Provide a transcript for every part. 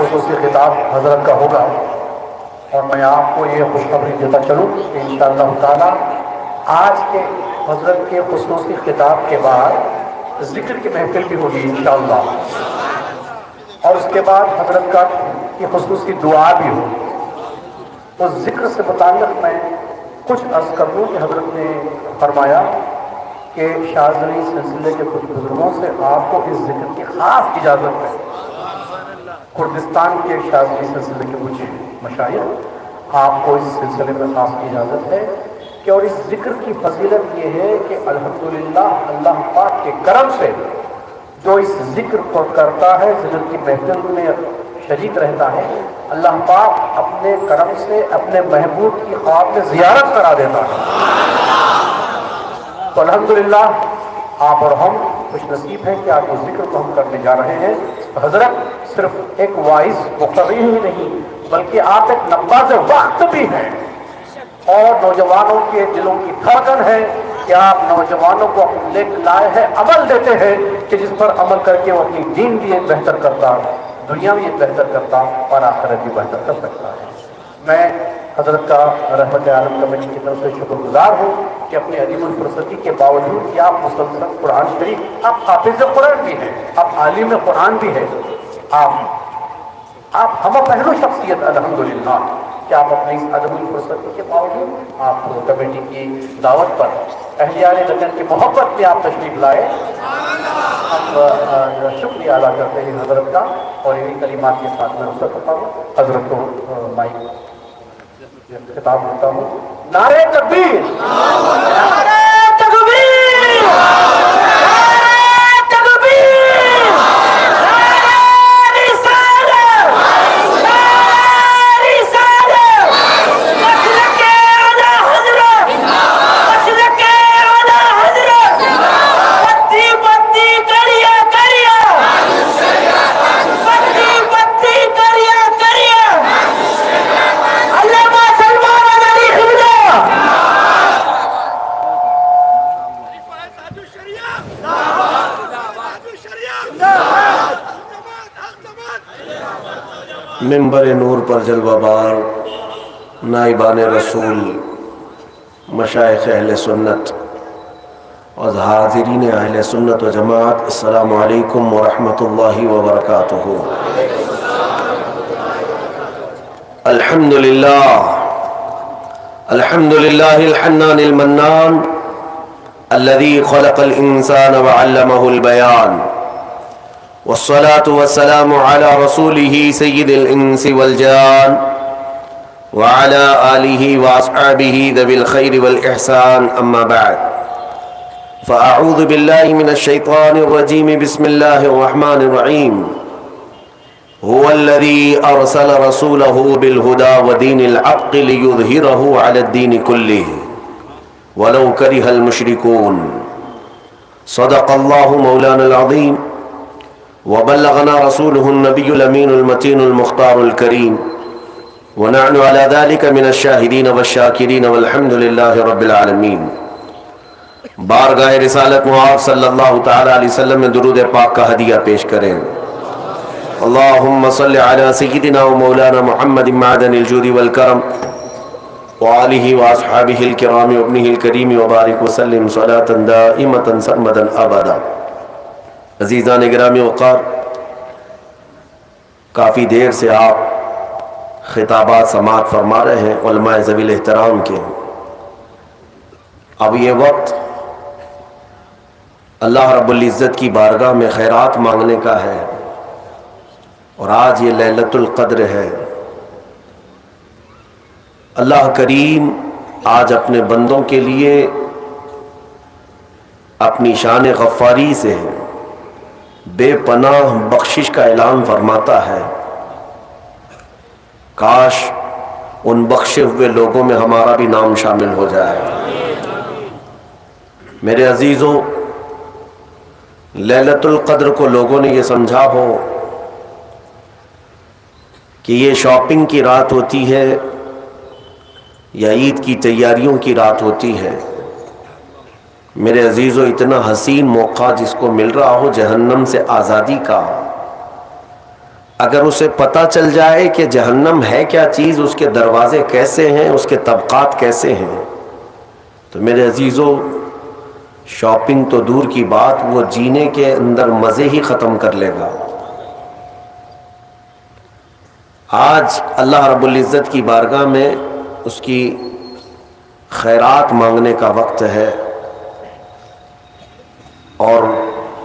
خصوصی خطاب حضرت کا ہوگا، اور میں آپ کو یہ خوشخبری دیتا چلوں کہ انشاءاللہ تعالیٰ آج کے حضرت کے خصوصی خطاب کے بعد ذکر کی محفل بھی ہوگی انشاءاللہ، اور اس کے بعد حضرت کا کی خصوصی دعا بھی ہوگی۔ اس ذکر سے متعلق میں کچھ عرض کر دوں کہ حضرت نے فرمایا کہ شاذلی سلسلے کے کچھ بزرگوں سے آپ کو اس ذکر کی خاص اجازت ہے۔ کردستان کے شاذلی سلسلے کے کچھ مشائخ، آپ کو اس سلسلے میں خاص اجازت ہے کہ اور اس ذکر کی فضیلت یہ ہے کہ الحمدللہ اللہ پاک کے کرم سے جو اس ذکر کو کرتا ہے، ذکر کی محفل میں شریک رہتا ہے، اللہ پاک اپنے کرم سے اپنے محبوب کی خواب میں زیارت کرا دیتا ہے۔ تو الحمدللہ آپ اور ہم خوش نصیب ہیں کہ آج اس ذکر کو ہم کرنے جا رہے ہیں۔ حضرت صرف ایک واعظ مقتدی ہی نہیں بلکہ آپ ایک نباز وقت بھی ہیں، اور نوجوانوں کے دلوں کی دھڑکن ہے کہ آپ نوجوانوں کو لے لائے ہیں، عمل دیتے ہیں کہ جس پر عمل کر کے وہ اپنی دین بھی ایک بہتر کرتا، دنیا بھی ایک بہتر کرتا اور آخرت بھی بہتر کر سکتا ہے۔ میں حضرت کا رحمت عالم کمیٹی کی طرف سے شکر گزار ہوں کہ اپنی عدیم الفرصتی کے باوجود کہ آپ مسلسل قرآن شریف، آپ حافظ قرآن بھی ہیں، آپ عالم قرآن بھی ہیں، آپ ہم پہلو شخصیت الحمدللہ کہ آپ اپنی اس عدم الفرصتی کے باوجود آپ کمیٹی کی دعوت پر اہلیان لدن کی محبت میں آپ تشریف لائے۔ ہم شکریہ ادا کرتے ہیں حضرت کا، اور انہی کلمات کے ساتھ میں رخصت ہوتا ہوں۔ حضرت کو مائک خطاب ہوتا ہوں۔ نعرہ تکبیر، نعرہ تکبیر، نعرہ تکبیر، نعرہ رسالت، نعرہ رسالت، مسلک اعلیٰ حضرت، مسلک اعلیٰ حضرت، بتی بتی کریا کریا، بتی بتی کریا کریا، علامہ سلمان علی قبلہ، منبر نور پر جلوہ بار نائبان رسول، مشائخ اہل سنت اور حاضرین اہل سنت و جماعت، السلام علیکم ورحمۃ اللہ وبرکاتہ۔ الحمدللہ الحمدللہ الحنان المنان الذي خلق الانسان وعلمه البيان، والصلاة والسلام على رسوله سيد الانس والجان وعلى آله واصحابه ذوي الخير والاحسان، اما بعد، فاعوذ بالله من الشيطان الرجيم، بسم الله الرحمن الرحيم، هو الذي ارسل رسوله بالهدى ودين الحق ليظهره على الدين كله ولو كره المشركون، صدق الله مولانا العظيم، وبلغنا رسوله النبي الأمين المتين المختار الكريم، ونحن على ذلك من الشاهدين والشاكرين، والحمد لله رب العالمين۔ بارگاہ رسالت معاذ صلی اللہ تعالی علیہ وسلم میں درود پاک کا ہدیہ پیش کریں۔ اللہم صل علی سیدنا و مولانا محمد معدن الجود والکرم وآلہ واصحابہ الکرام وابنہ الکریم وبارک وسلم صلاة دائمة سرمدا ابدا۔ عزیزان گرامی وقار، کافی دیر سے آپ خطابات سماعت فرما رہے ہیں علماء ذوی الاحترام کے۔ اب یہ وقت اللہ رب العزت کی بارگاہ میں خیرات مانگنے کا ہے، اور آج یہ لیلۃ القدر ہے۔ اللہ کریم آج اپنے بندوں کے لیے اپنی شان غفاری سے بے پناہ بخشش کا اعلان فرماتا ہے۔ کاش ان بخشے ہوئے لوگوں میں ہمارا بھی نام شامل ہو جائے۔ میرے عزیزوں، لیلۃ القدر کو لوگوں نے یہ سمجھا ہو کہ یہ شاپنگ کی رات ہوتی ہے یا عید کی تیاریوں کی رات ہوتی ہے۔ میرے عزیزو، اتنا حسین موقع جس کو مل رہا ہو جہنم سے آزادی کا، اگر اسے پتہ چل جائے کہ جہنم ہے کیا چیز، اس کے دروازے کیسے ہیں، اس کے طبقات کیسے ہیں، تو میرے عزیزو شاپنگ تو دور کی بات، وہ جینے کے اندر مزے ہی ختم کر لے گا۔ آج اللہ رب العزت کی بارگاہ میں اس کی خیرات مانگنے کا وقت ہے، اور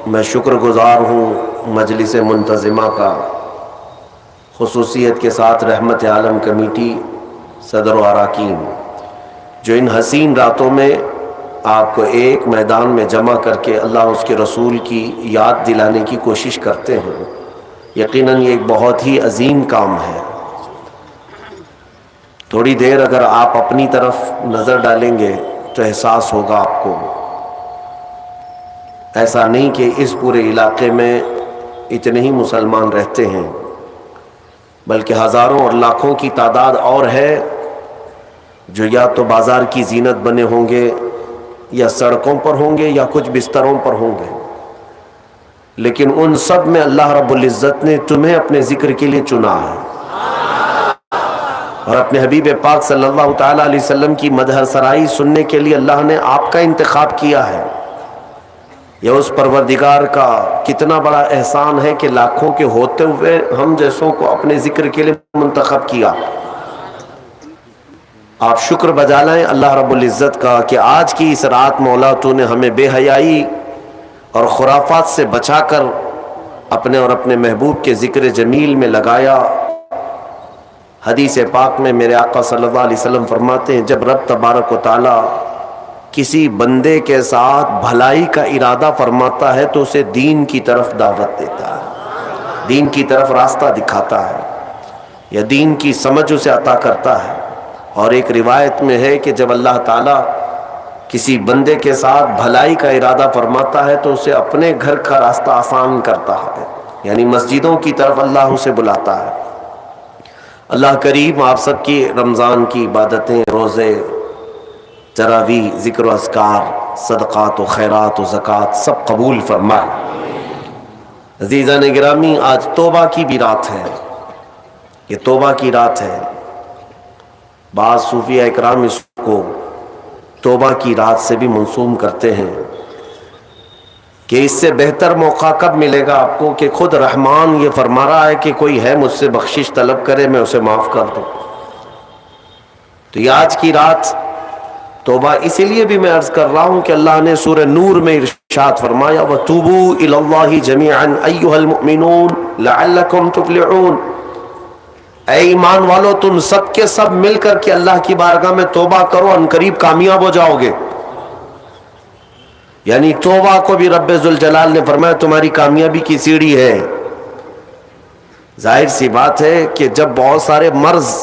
میں شکر گزار ہوں مجلس منتظمہ کا، خصوصیت کے ساتھ رحمت عالم کمیٹی صدر و اراکین، جو ان حسین راتوں میں آپ کو ایک میدان میں جمع کر کے اللہ اس کے رسول کی یاد دلانے کی کوشش کرتے ہیں۔ یقیناً یہ ایک بہت ہی عظیم کام ہے۔ تھوڑی دیر اگر آپ اپنی طرف نظر ڈالیں گے تو احساس ہوگا آپ کو، ایسا نہیں کہ اس پورے علاقے میں اتنے ہی مسلمان رہتے ہیں، بلکہ ہزاروں اور لاکھوں کی تعداد اور ہے جو یا تو بازار کی زینت بنے ہوں گے، یا سڑکوں پر ہوں گے، یا کچھ بستروں پر ہوں گے، لیکن ان سب میں اللہ رب العزت نے تمہیں اپنے ذکر کے لیے چنا ہے، اور اپنے حبیب پاک صلی اللہ تعالیٰ علیہ وسلم کی مدح سرائی سننے کے لیے اللہ نے آپ کا انتخاب کیا ہے۔ یہ اس پروردگار کا کتنا بڑا احسان ہے کہ لاکھوں کے ہوتے ہوئے ہم جیسوں کو اپنے ذکر کے لیے منتخب کیا۔ آپ شکر بجا لائیں اللہ رب العزت کا کہ آج کی اس رات مولا تو نے ہمیں بے حیائی اور خرافات سے بچا کر اپنے اور اپنے محبوب کے ذکر جمیل میں لگایا۔ حدیث پاک میں میرے آقا صلی اللہ علیہ وسلم فرماتے ہیں، جب رب تبارک و تعالی کسی بندے کے ساتھ بھلائی کا ارادہ فرماتا ہے تو اسے دین کی طرف دعوت دیتا ہے، دین کی طرف راستہ دکھاتا ہے، یا دین کی سمجھ اسے عطا کرتا ہے۔ اور ایک روایت میں ہے کہ جب اللہ تعالیٰ کسی بندے کے ساتھ بھلائی کا ارادہ فرماتا ہے تو اسے اپنے گھر کا راستہ آسان کرتا ہے، یعنی مسجدوں کی طرف اللہ اسے بلاتا ہے۔ اللہ کریم آپ سب کی رمضان کی عبادتیں، روزے، تراویح، ذکر و اذکار، صدقات و خیرات و زکوٰۃ سب قبول فرمائے۔ عزیزان گرامی، آج توبہ کی بھی رات ہے، یہ توبہ کی رات ہے۔ بعض صوفیہ اکرام اس کو توبہ کی رات سے بھی منسوب کرتے ہیں کہ اس سے بہتر موقع کب ملے گا آپ کو کہ خود رحمان یہ فرما رہا ہے کہ کوئی ہے مجھ سے بخشش طلب کرے میں اسے معاف کر دوں۔ تو یہ آج کی رات توبہ اسی لیے بھی میں عرض کر رہا ہوں کہ اللہ نے سورہ نور میں ارشاد فرمایا وَتُوبُوا إِلَى اللَّهِ جَمِيعًا أَيُّهَا الْمُؤْمِنُونَ لَعَلَّكُمْ تُفْلِحُونَ۔ اے ایمان والو، تم سب کے سب مل کر کے اللہ کی بارگاہ میں توبہ کرو، ان قریب کامیاب ہو جاؤ گے۔ یعنی توبہ کو بھی رب ذوالجلال نے فرمایا تمہاری کامیابی کی سیڑھی ہے۔ ظاہر سی بات ہے کہ جب بہت سارے مرض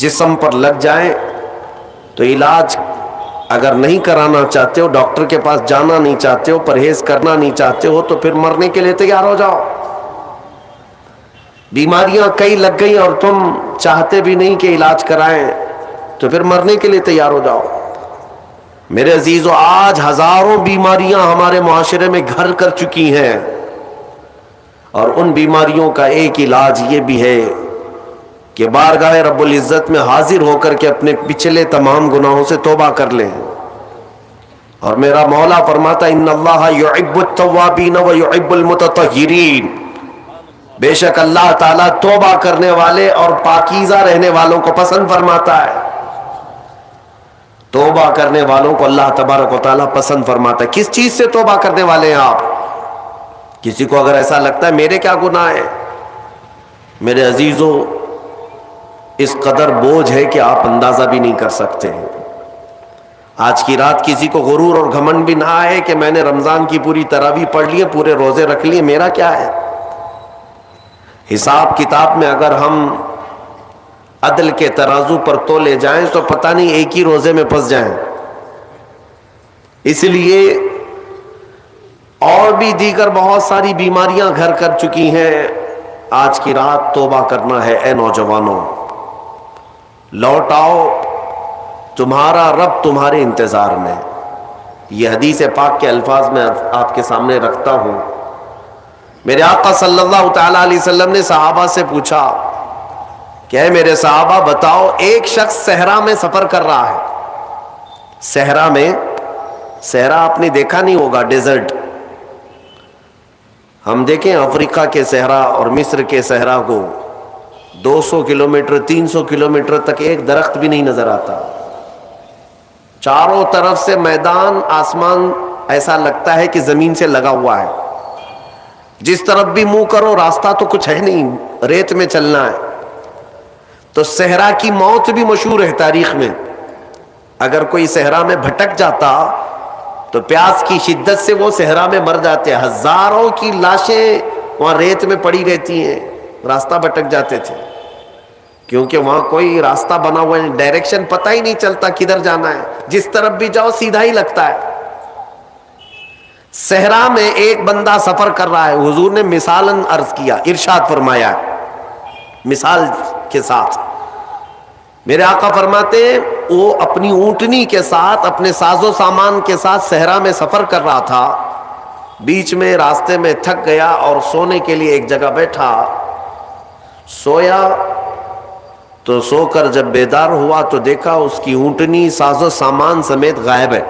جسم پر لگ جائیں تو علاج اگر نہیں کرانا چاہتے ہو، ڈاکٹر کے پاس جانا نہیں چاہتے ہو، پرہیز کرنا نہیں چاہتے ہو، تو پھر مرنے کے لیے تیار ہو جاؤ۔ بیماریاں کئی لگ گئی اور تم چاہتے بھی نہیں کہ علاج کرائیں، تو پھر مرنے کے لیے تیار ہو جاؤ۔ میرے عزیزو، آج ہزاروں بیماریاں ہمارے معاشرے میں گھر کر چکی ہیں، اور ان بیماریوں کا ایک علاج یہ بھی ہے کہ بارگاہ رب العزت میں حاضر ہو کر کے اپنے پچھلے تمام گناہوں سے توبہ کر لیں۔ اور میرا مولا فرماتا ان اللہ یحب التوابین ویحب المتطہرین، بے شک اللہ تعالیٰ توبہ کرنے والے اور پاکیزہ رہنے والوں کو پسند فرماتا ہے۔ توبہ کرنے والوں کو اللہ تبارک و تعالیٰ پسند فرماتا ہے۔ کس چیز سے توبہ کرنے والے ہیں آپ؟ کسی کو اگر ایسا لگتا ہے میرے کیا گناہ ہے، میرے عزیزو اس قدر بوجھ ہے کہ آپ اندازہ بھی نہیں کر سکتے۔ آج کی رات کسی کو غرور اور گھمنڈ بھی نہ آئے کہ میں نے رمضان کی پوری تراویح پڑھ لی ہے، پورے روزے رکھ لیے، میرا کیا ہے۔ حساب کتاب میں اگر ہم عدل کے ترازو پر تولے جائیں تو پتہ نہیں ایک ہی روزے میں پھنس جائیں۔ اس لیے اور بھی دیگر بہت ساری بیماریاں گھر کر چکی ہیں۔ آج کی رات توبہ کرنا ہے۔ اے نوجوانوں، لوٹ آؤ، تمہارا رب تمہارے انتظار میں۔ یہ حدیث پاک کے الفاظ میں آپ کے سامنے رکھتا ہوں میرے آقا صلی اللہ تعالی علیہ وسلم نے صحابہ سے پوچھا کہ اے میرے صحابہ بتاؤ، ایک شخص صحرا میں سفر کر رہا ہے، صحرا میں، صحرا آپ نے دیکھا نہیں ہوگا، ڈیزرٹ، ہم دیکھیں افریقہ کے صحرا اور مصر کے صحرا کو 200 کلومیٹر 300 کلومیٹر تک ایک درخت بھی نہیں نظر آتا، چاروں طرف سے میدان، آسمان ایسا لگتا ہے کہ زمین سے لگا ہوا ہے، جس طرف بھی منہ کرو راستہ تو کچھ ہے نہیں، ریت میں چلنا ہے۔ تو صحرا کی موت بھی مشہور ہے تاریخ میں، اگر کوئی صحرا میں بھٹک جاتا تو پیاس کی شدت سے وہ صحرا میں مر جاتے، ہزاروں کی لاشیں وہاں ریت میں پڑی رہتی ہیں، راستہ بھٹک جاتے تھے، کیونکہ وہاں کوئی راستہ بنا ہوا ہے، ڈائریکشن پتہ ہی نہیں چلتا کدھر جانا ہے، جس طرف بھی جاؤ سیدھا ہی لگتا ہے۔ صحرا میں ایک بندہ سفر کر رہا ہے، حضور نے مثالاً عرض کیا، ارشاد فرمایا مثال کے ساتھ، میرے آقا فرماتے ہیں وہ اپنی اونٹنی کے ساتھ، اپنے ساز و سامان کے ساتھ صحرا میں سفر کر رہا تھا، بیچ میں راستے میں تھک گیا اور سونے کے لیے ایک جگہ بیٹھا، سویا تو سو کر جب بیدار ہوا تو دیکھا اس کی اونٹنی ساز و سامان سمیت غائب ہے،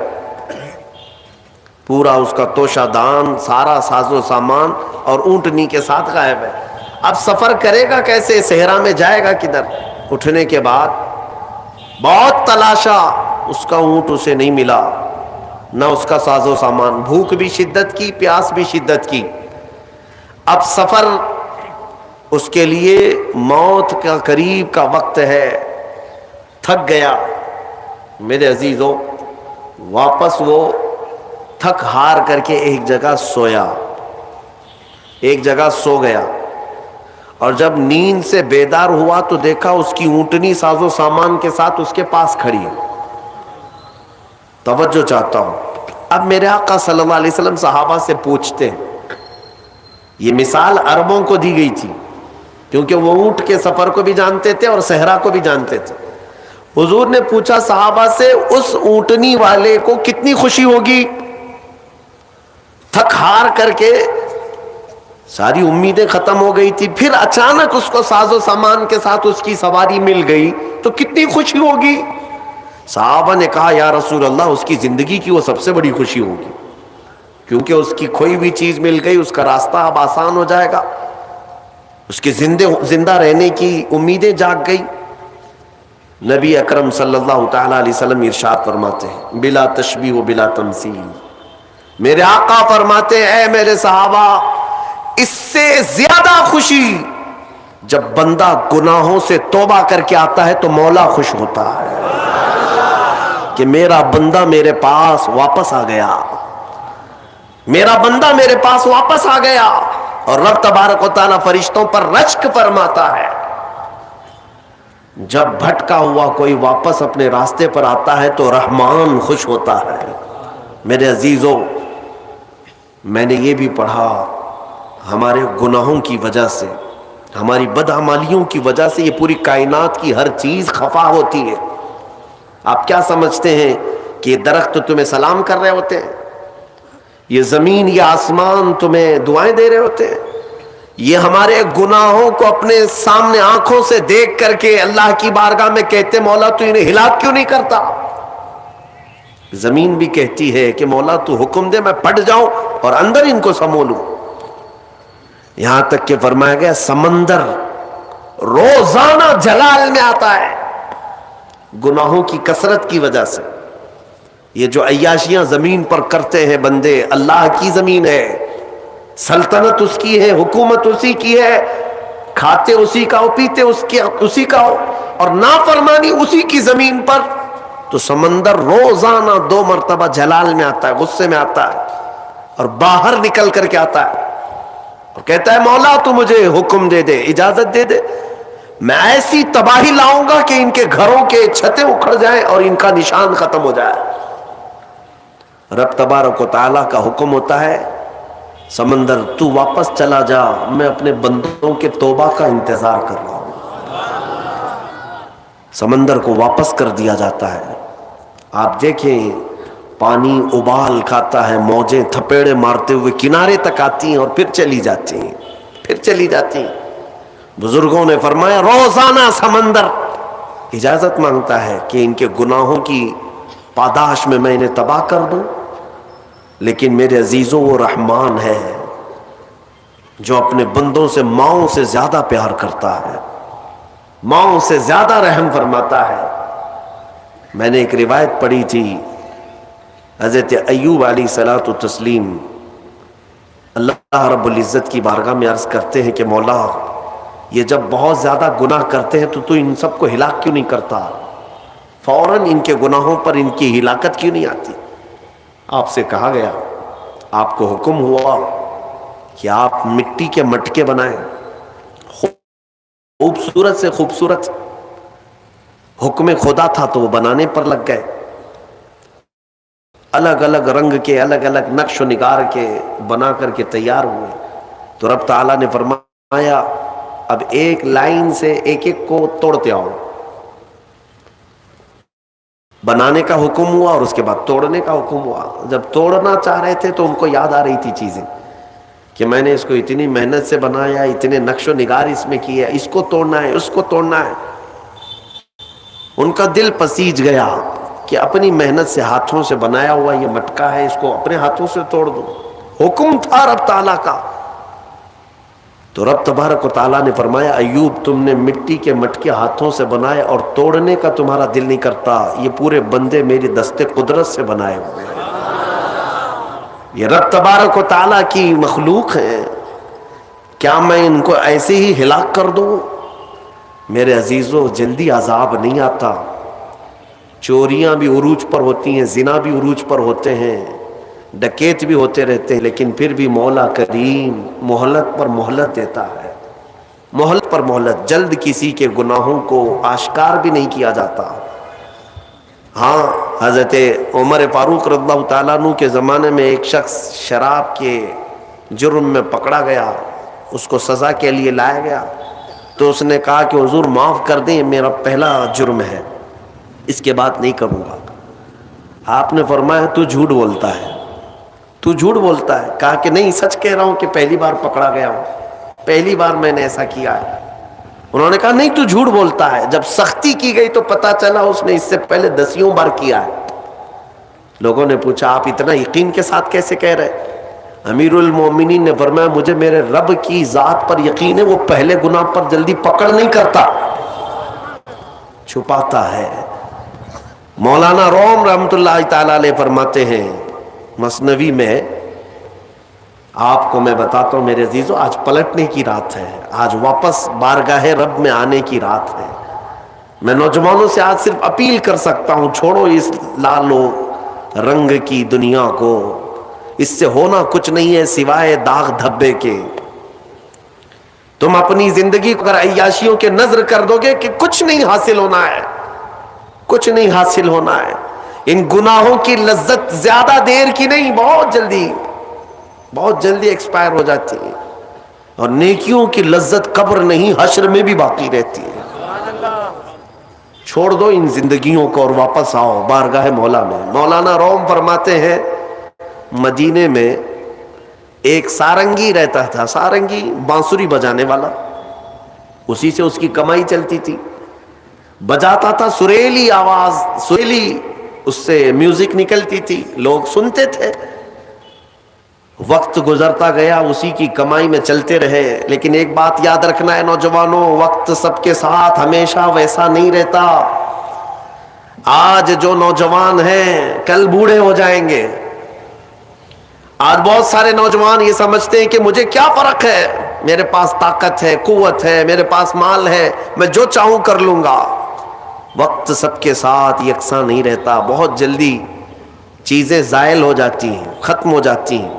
پورا اس کا توشہ دان، سارا ساز و سامان اور اونٹنی کے ساتھ غائب ہے۔ اب سفر کرے گا کیسے، صحرا میں جائے گا کدھر؟ اٹھنے کے بعد بہت تلاشا، اس کا اونٹ اسے نہیں ملا، نہ اس کا ساز و سامان، بھوک بھی شدت کی، پیاس بھی شدت کی، اب سفر اس کے لیے موت کا قریب کا وقت ہے، تھک گیا۔ میرے عزیزوں، واپس وہ تھک ہار کر کے ایک جگہ سویا، ایک جگہ سو گیا، اور جب نیند سے بیدار ہوا تو دیکھا اس کی اونٹنی ساز و سامان کے ساتھ اس کے پاس کھڑی ہے۔ توجہ چاہتا ہوں، اب میرے آقا صلی اللہ علیہ وسلم صحابہ سے پوچھتے ہیں، یہ مثال عربوں کو دی گئی تھی کیونکہ وہ اونٹ کے سفر کو بھی جانتے تھے اور صحرا کو بھی جانتے تھے۔ حضور نے پوچھا صحابہ سے، اس اونٹنی والے کو کتنی خوشی ہوگی، تھک ہار کر کے ساری امیدیں ختم ہو گئی تھی، پھر اچانک اس کو ساز و سامان کے ساتھ اس کی سواری مل گئی تو کتنی خوشی ہوگی۔ صحابہ نے کہا یا رسول اللہ، اس کی زندگی کی وہ سب سے بڑی خوشی ہوگی، کیونکہ اس کی کھوئی ہوئی چیز مل گئی، اس کا راستہ اب آسان ہو جائے گا، اس کے زندہ رہنے کی امیدیں جاگ گئی۔ نبی اکرم صلی اللہ تعالی علیہ وسلم ارشاد فرماتے ہیں بلا تشبیہ و بلا تمثیل، میرے آقا فرماتے ہیں اے میرے صحابہ، اس سے زیادہ خوشی جب بندہ گناہوں سے توبہ کر کے آتا ہے تو مولا خوش ہوتا ہے کہ میرا بندہ میرے پاس واپس آ گیا، میرا بندہ میرے پاس واپس آ گیا۔ اور رب تبارک و تعالیٰ فرشتوں پر رشک فرماتا ہے، جب بھٹکا ہوا کوئی واپس اپنے راستے پر آتا ہے تو رحمان خوش ہوتا ہے۔ میرے عزیزوں، میں نے یہ بھی پڑھا، ہمارے گناہوں کی وجہ سے، ہماری بدعمالیوں کی وجہ سے یہ پوری کائنات کی ہر چیز خفا ہوتی ہے۔ آپ کیا سمجھتے ہیں کہ یہ درخت تمہیں سلام کر رہے ہوتے ہیں، یہ زمین یہ آسمان تمہیں دعائیں دے رہے ہوتے ہیں؟ یہ ہمارے گناہوں کو اپنے سامنے آنکھوں سے دیکھ کر کے اللہ کی بارگاہ میں کہتے مولا تو انہیں ہلاک کیوں نہیں کرتا؟ زمین بھی کہتی ہے کہ مولا تو حکم دے میں پھٹ جاؤں اور اندر ان کو سمو لوں۔ یہاں تک کہ فرمایا گیا سمندر روزانہ جلال میں آتا ہے گناہوں کی کثرت کی وجہ سے۔ یہ جو عیاشیاں زمین پر کرتے ہیں بندے، اللہ کی زمین ہے، سلطنت اس کی ہے، حکومت اسی کی ہے، کھاتے اسی کا ہو، پیتے اسی کا ہو، اور نافرمانی اسی کی زمین پر، تو سمندر روزانہ 2 مرتبہ جلال میں آتا ہے، غصے میں آتا ہے، اور باہر نکل کر کے آتا ہے اور کہتا ہے مولا تو مجھے حکم دے دے، اجازت دے دے، میں ایسی تباہی لاؤں گا کہ ان کے گھروں کے چھتیں اکھڑ جائیں اور ان کا نشان ختم ہو جائے۔ رب تبارک و تعالیٰ کا حکم ہوتا ہے سمندر تو واپس چلا جا، میں اپنے بندوں کے توبہ کا انتظار کر رہا ہوں۔ سمندر کو واپس کر دیا جاتا ہے۔ آپ دیکھیں پانی ابال کھاتا ہے، موجیں تھپیڑے مارتے ہوئے کنارے تک آتی ہیں اور پھر چلی جاتی ہیں، پھر چلی جاتی ہیں۔ بزرگوں نے فرمایا روزانہ سمندر اجازت مانگتا ہے کہ ان کے گناہوں کی پاداش میں انہیں تباہ کر دوں، لیکن میرے عزیزوں وہ رحمان ہے جو اپنے بندوں سے ماؤں سے زیادہ پیار کرتا ہے، ماؤں سے زیادہ رحم فرماتا ہے۔ میں نے ایک روایت پڑھی تھی، حضرت ایوب علیہ الصلوۃ والتسلیم اللہ رب العزت کی بارگاہ میں عرض کرتے ہیں کہ مولا یہ جب بہت زیادہ گناہ کرتے ہیں تو ان سب کو ہلاک کیوں نہیں کرتا؟ فوراً ان کے گناہوں پر ان کی ہلاکت کیوں نہیں آتی؟ آپ سے کہا گیا، آپ کو حکم ہوا کہ آپ مٹی کے مٹکے بنائیں، خوبصورت سے خوبصورت، حکم خدا تھا تو وہ بنانے پر لگ گئے، الگ الگ رنگ کے، الگ الگ نقش و نگار کے بنا کر کے تیار ہوئے۔ تو رب تعالیٰ نے فرمایا اب ایک لائن سے ایک ایک کو توڑتے آؤ۔ بنانے کا حکم ہوا اور اس کے بعد توڑنے کا حکم ہوا۔ جب توڑنا چاہ رہے تھے تو ان کو یاد آ رہی تھی چیزیں کہ میں نے اس کو اتنی محنت سے بنایا، اتنے نقش و نگار اس میں کیے، اس کو توڑنا ہے، اس کو توڑنا ہے۔ ان کا دل پسیج گیا کہ اپنی محنت سے ہاتھوں سے بنایا ہوا یہ مٹکا ہے، اس کو اپنے ہاتھوں سے توڑ دو۔ حکم تھا رب تعالیٰ کا۔ تو رب تبارک و تعالیٰ نے فرمایا ایوب تم نے مٹی کے مٹکے ہاتھوں سے بنائے اور توڑنے کا تمہارا دل نہیں کرتا، یہ پورے بندے میری دست قدرت سے بنائے ہوئے ہیں، یہ رب تبارک و تعالیٰ کی مخلوق ہیں، کیا میں ان کو ایسے ہی ہلاک کر دوں؟ میرے عزیزو جلدی عذاب نہیں آتا، چوریاں بھی عروج پر ہوتی ہیں، زنا بھی عروج پر ہوتے ہیں، ڈکیت بھی ہوتے رہتے ہیں، لیکن پھر بھی مولا کریم مہلت پر مہلت دیتا ہے، مہلت پر مہلت، جلد کسی کے گناہوں کو آشکار بھی نہیں کیا جاتا۔ ہاں حضرت عمر فاروق رضی اللہ تعالیٰ عنہ کے زمانے میں ایک شخص شراب کے جرم میں پکڑا گیا، اس کو سزا کے لیے لایا گیا، تو اس نے کہا کہ حضور معاف کر دیں، میرا پہلا جرم ہے، اس کے بعد نہیں کروں گا۔ آپ نے فرمایا تو جھوٹ بولتا ہے، تو جھوٹ بولتا ہے۔ کہا کہ نہیں سچ کہہ رہا ہوں کہ پہلی بار پکڑا گیا ہوں، پہلی بار میں نے ایسا کیا ہے۔ انہوں نے کہا نہیں تو جھوٹ بولتا ہے، جب سختی کی گئی تو پتا چلا اس نے اس سے پہلے 10 بار کیا ہے۔ لوگوں نے پوچھا آپ اتنا یقین کے ساتھ کیسے کہہ رہے؟ امیر المومنین نے فرمایا مجھے میرے رب کی ذات پر یقین ہے، وہ پہلے گناہ پر جلدی پکڑ نہیں کرتا، چھپاتا ہے۔ مولانا روم رحمت اللہ تعالیٰ علیہ فرماتے ہیں مثنوی میں، آپ کو میں بتاتا ہوں میرے عزیزو آج پلٹنے کی رات ہے، آج واپس بارگاہ رب میں آنے کی رات ہے۔ میں نوجوانوں سے آج صرف اپیل کر سکتا ہوں چھوڑو اس لالو رنگ کی دنیا کو، اس سے ہونا کچھ نہیں ہے سوائے داغ دھبے کے۔ تم اپنی زندگی کو اگر عیاشیوں کے نظر کر دو گے کہ کچھ نہیں حاصل ہونا ہے، کچھ نہیں حاصل ہونا ہے۔ ان گناہوں کی لذت زیادہ دیر کی نہیں، بہت جلدی ایکسپائر ہو جاتی ہے، اور نیکیوں کی لذت قبر نہیں حشر میں بھی باقی رہتی ہے۔ چھوڑ دو ان زندگیوں کو اور واپس آؤ بارگاہ مولا میں۔ مولانا روم فرماتے ہیں مدینے میں ایک سارنگی رہتا تھا، سارنگی بانسری بجانے والا، اسی سے اس کی کمائی چلتی تھی، بجاتا تھا، سریلی آواز، سریلی اس سے میوزک نکلتی تھی، لوگ سنتے تھے۔ وقت گزرتا گیا، اسی کی کمائی میں چلتے رہے، لیکن ایک بات یاد رکھنا ہے نوجوانوں، وقت سب کے ساتھ ہمیشہ ویسا نہیں رہتا۔ آج جو نوجوان ہیں کل بوڑھے ہو جائیں گے۔ آج بہت سارے نوجوان یہ سمجھتے ہیں کہ مجھے کیا فرق ہے، میرے پاس طاقت ہے، قوت ہے، میرے پاس مال ہے، میں جو چاہوں کر لوں گا۔ وقت سب کے ساتھ یکساں نہیں رہتا، بہت جلدی چیزیں زائل ہو جاتی ہیں، ختم ہو جاتی ہیں۔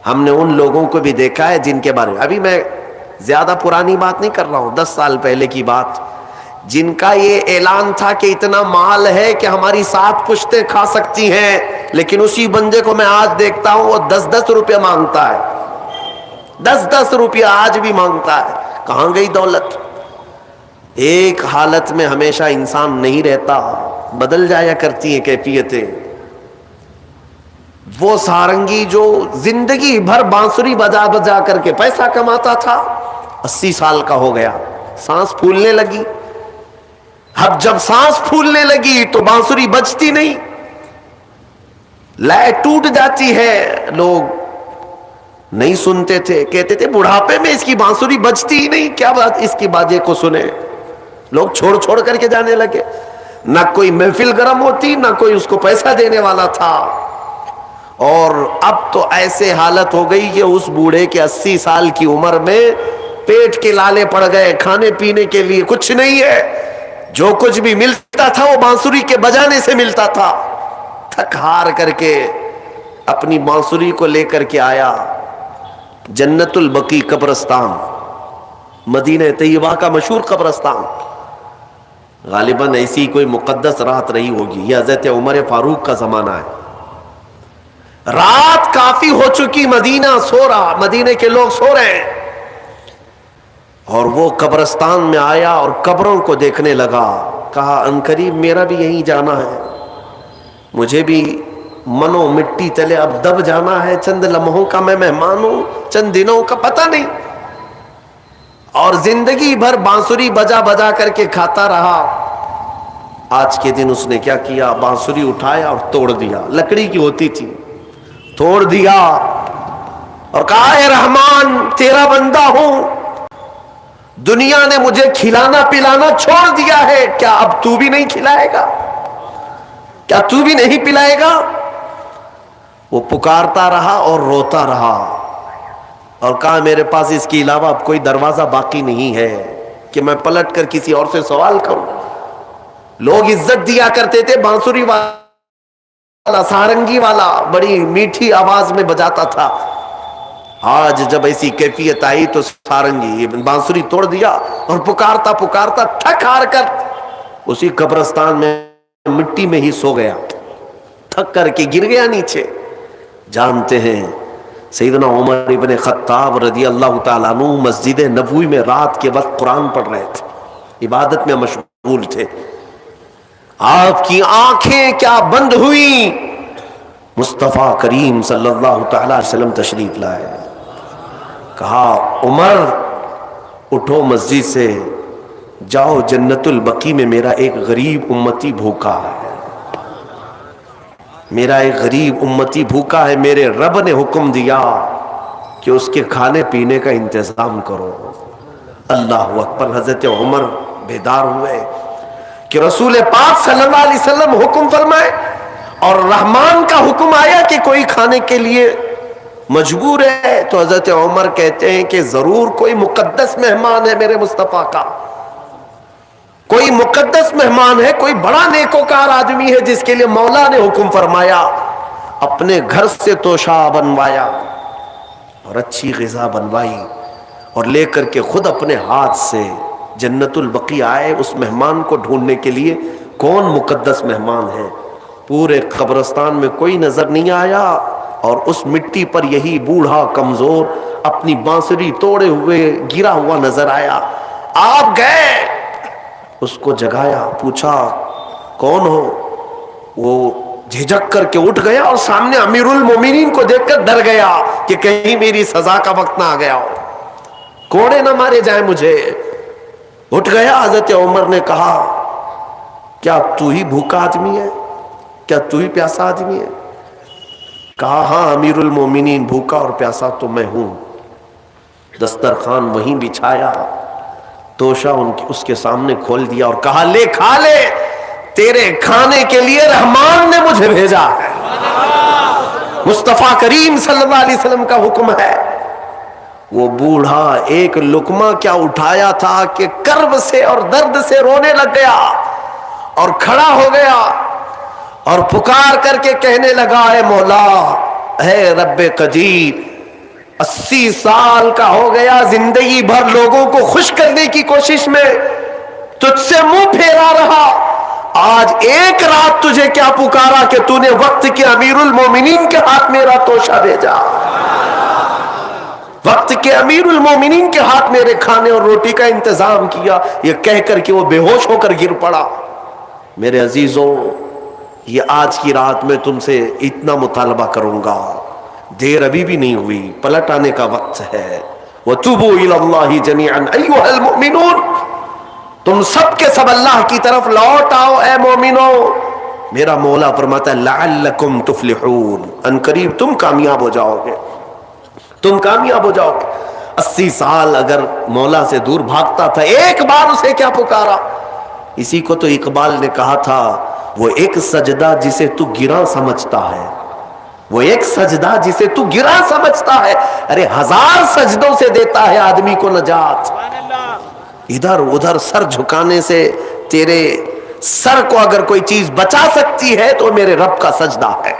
ہم نے ان لوگوں کو بھی دیکھا ہے جن کے بارے میں، ابھی میں زیادہ پرانی بات نہیں کر رہا ہوں، 10 سال پہلے کی بات، جن کا یہ اعلان تھا کہ اتنا مال ہے کہ ہماری 7 پشتیں کھا سکتی ہیں، لیکن اسی بندے کو میں آج دیکھتا ہوں وہ 10-10 روپے مانگتا ہے، 10-10 روپیہ آج بھی مانگتا ہے۔ کہاں گئی دولت؟ ایک حالت میں ہمیشہ انسان نہیں رہتا، بدل جایا کرتی ہیں کیفیتیں۔ وہ سارنگی جو زندگی بھر بانسری بجا بجا کر کے پیسہ کماتا تھا، 80 سال کا ہو گیا، سانس پھولنے لگی۔ اب جب سانس پھولنے لگی تو بانسری بجتی نہیں، لے ٹوٹ جاتی ہے، لوگ نہیں سنتے تھے، کہتے تھے بڑھاپے میں اس کی بانسری بجتی ہی نہیں، کیا بات اس کی باجے کو سنے۔ لوگ چھوڑ چھوڑ کر کے جانے لگے، نہ کوئی محفل گرم ہوتی، نہ کوئی اس کو پیسہ دینے والا تھا۔ اور اب تو ایسے حالت ہو گئی کہ اس بوڑھے کے 80 سال کی عمر میں پیٹ کے لالے پڑ گئے، کھانے پینے کے لیے کچھ نہیں ہے، جو کچھ بھی ملتا تھا وہ بانسری کے بجانے سے ملتا تھا۔ تھک ہار کر کے اپنی بانسری کو لے کر کے آیا جنت البقیع قبرستان، مدینہ طیبہ کا مشہور قبرستان۔ غالباً ایسی کوئی مقدس رات رہی ہوگی، یہ حضرت عمر فاروق کا زمانہ ہے۔ رات کافی ہو چکی، مدینہ سو رہا، مدینے کے لوگ سو رہے ہیں، اور وہ قبرستان میں آیا اور قبروں کو دیکھنے لگا۔ کہا عنقریب میرا بھی یہیں جانا ہے، مجھے بھی منو مٹی تلے اب دب جانا ہے، چند لمحوں کا میں مہمان ہوں، چند دنوں کا پتہ نہیں، اور زندگی بھر بانسری بجا بجا کر کے کھاتا رہا۔ آج کے دن اس نے کیا کیا، بانسری اٹھایا اور توڑ دیا، لکڑی کی ہوتی تھی، توڑ دیا اور کہا اے رحمان تیرا بندہ ہوں، دنیا نے مجھے کھلانا پلانا چھوڑ دیا ہے، کیا اب تو بھی نہیں کھلائے گا، کیا تو بھی نہیں پلائے گا؟ وہ پکارتا رہا اور روتا رہا، اور کہا میرے پاس اس کے علاوہ اب کوئی دروازہ باقی نہیں ہے کہ میں پلٹ کر کسی اور سے سوال کروں۔ لوگ عزت دیا کرتے تھے، بانسری والا سارنگی والا بڑی میٹھی آواز میں بجاتا تھا، آج جب ایسی کیفیت آئی تو سارنگی بانسری توڑ دیا اور پکارتا پکارتا تھک ہار کر اسی قبرستان میں مٹی میں ہی سو گیا، تھک کر کے گر گیا نیچے۔ جانتے ہیں سیدنا عمر ابن خطاب رضی اللہ تعالیٰ عنہ مسجد نبوی میں رات کے وقت قرآن پڑھ رہے تھے، عبادت میں مشغول تھے، آپ کی آنکھیں کیا بند ہوئی، مصطفیٰ کریم صلی اللہ تعالیٰ علیہ وسلم تشریف لائے۔ کہا عمر اٹھو مسجد سے، جاؤ جنت البقیع میں میرا ایک غریب امتی بھوکا ہے، میرا ایک غریب امتی بھوکا ہے، میرے رب نے حکم دیا کہ اس کے کھانے پینے کا انتظام کرو۔ اللہ اکبر۔ حضرت عمر بیدار ہوئے کہ رسول پاک صلی اللہ علیہ وسلم حکم فرمائے اور رحمان کا حکم آیا کہ کوئی کھانے کے لیے مجبور ہے، تو حضرت عمر کہتے ہیں کہ ضرور کوئی مقدس مہمان ہے میرے مصطفیٰ کا، کوئی مقدس مہمان ہے، کوئی بڑا نیکوکار آدمی ہے جس کے لیے مولا نے حکم فرمایا، اپنے گھر سے توشہ بنوایا اور اچھی غذا بنوائی اور لے کر کے خود اپنے ہاتھ سے جنت البقیع آئے اس مہمان کو ڈھونڈنے کے لیے، کون مقدس مہمان ہے۔ پورے قبرستان میں کوئی نظر نہیں آیا، اور اس مٹی پر یہی بوڑھا کمزور اپنی بانسری توڑے ہوئے گرا ہوا نظر آیا۔ آپ گئے، اس کو جگایا، پوچھا کون ہو؟ وہ جھجک کر کے اٹھ گیا اور سامنے امیر المومنین کو دیکھ کر ڈر گیا کہ کہیں میری سزا کا وقت نہ آ گیا ہو، کوڑے نہ مارے جائیں مجھے۔ اٹھ گیا، حضرت عمر نے کہا کیا تو ہی بھوکا آدمی ہے، کیا تو ہی پیاسا آدمی ہے؟ کہا ہاں امیر المومنین، بھوکا اور پیاسا تو میں ہوں۔ دسترخوان وہیں بچھایا، توشہ اس کے سامنے کھول دیا اور کہا لے کھا لے، تیرے کھانے کے لیے رحمان نے مجھے بھیجا ہے، مصطفیٰ کریم صلی اللہ علیہ وسلم کا حکم ہے۔ وہ بوڑھا ایک لقمہ کیا اٹھایا تھا کہ کرب سے اور درد سے رونے لگ گیا اور کھڑا ہو گیا اور پکار کر کے کہنے لگا اے مولا، اے رب قدیر، 80 سال کا ہو گیا، زندگی بھر لوگوں کو خوش کرنے کی کوشش میں تجھ سے منہ پھیرا رہا، آج ایک رات تجھے کیا پکارا کہ تو نے وقت کے امیر المومنین کے ہاتھ میرا توشہ بھیجا، وقت کے امیر المومنین کے ہاتھ میرے کھانے اور روٹی کا انتظام کیا۔ یہ کہہ کر کہ وہ بے ہوش ہو کر گر پڑا۔ میرے عزیزوں، یہ آج کی رات میں تم سے اتنا مطالبہ کروں گا، دیر ابھی بھی نہیں ہوئی، پلٹ آنے کا وقت ہے۔ وَتُوبُوا إِلَى اللَّهِ جَمِيعًا أَيُّهَا الْمُؤْمِنُونَ، تم سب کے سب اللہ کی طرف لوٹ آؤ اے مومنو۔ میرا مولا فرماتا ہے لعلکم تفلحون، ان قریب تم کامیاب ہو جاؤ گے، تم کامیاب ہو جاؤ گے۔ 80 سال اگر مولا سے دور بھاگتا تھا، ایک بار اسے کیا پکارا؟ اسی کو تو اقبال نے کہا تھا، وہ ایک سجدہ جسے تو گراں سمجھتا ہے، وہ ایک سجدہ جسے تو گراں سمجھتا ہے، ارے 1000 سجدوں سے دیتا ہے آدمی کو نجات۔ ادھر ادھر سر جھکانے سے تیرے سر کو اگر کوئی چیز بچا سکتی ہے تو میرے رب کا سجدہ ہے۔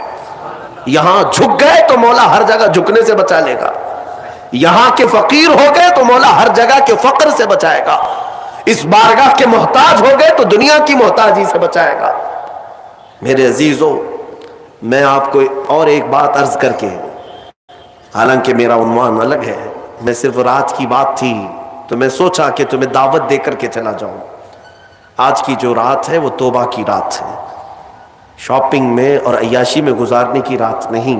یہاں جھک گئے تو مولا ہر جگہ جھکنے سے بچا لے گا، یہاں کے فقیر ہو گئے تو مولا ہر جگہ کے فقر سے بچائے گا، اس بارگاہ کے محتاج ہو گئے تو دنیا کی محتاجی سے بچائے گا۔ میرے عزیزو، میں آپ کو اور ایک بات عرض کر کے، حالانکہ میرا عنوان الگ ہے، میں صرف رات کی بات تھی تو میں سوچا کہ تمہیں دعوت دے کر کے چلا جاؤں۔ آج کی جو رات ہے وہ توبہ کی رات ہے، شاپنگ میں اور عیاشی میں گزارنے کی رات نہیں۔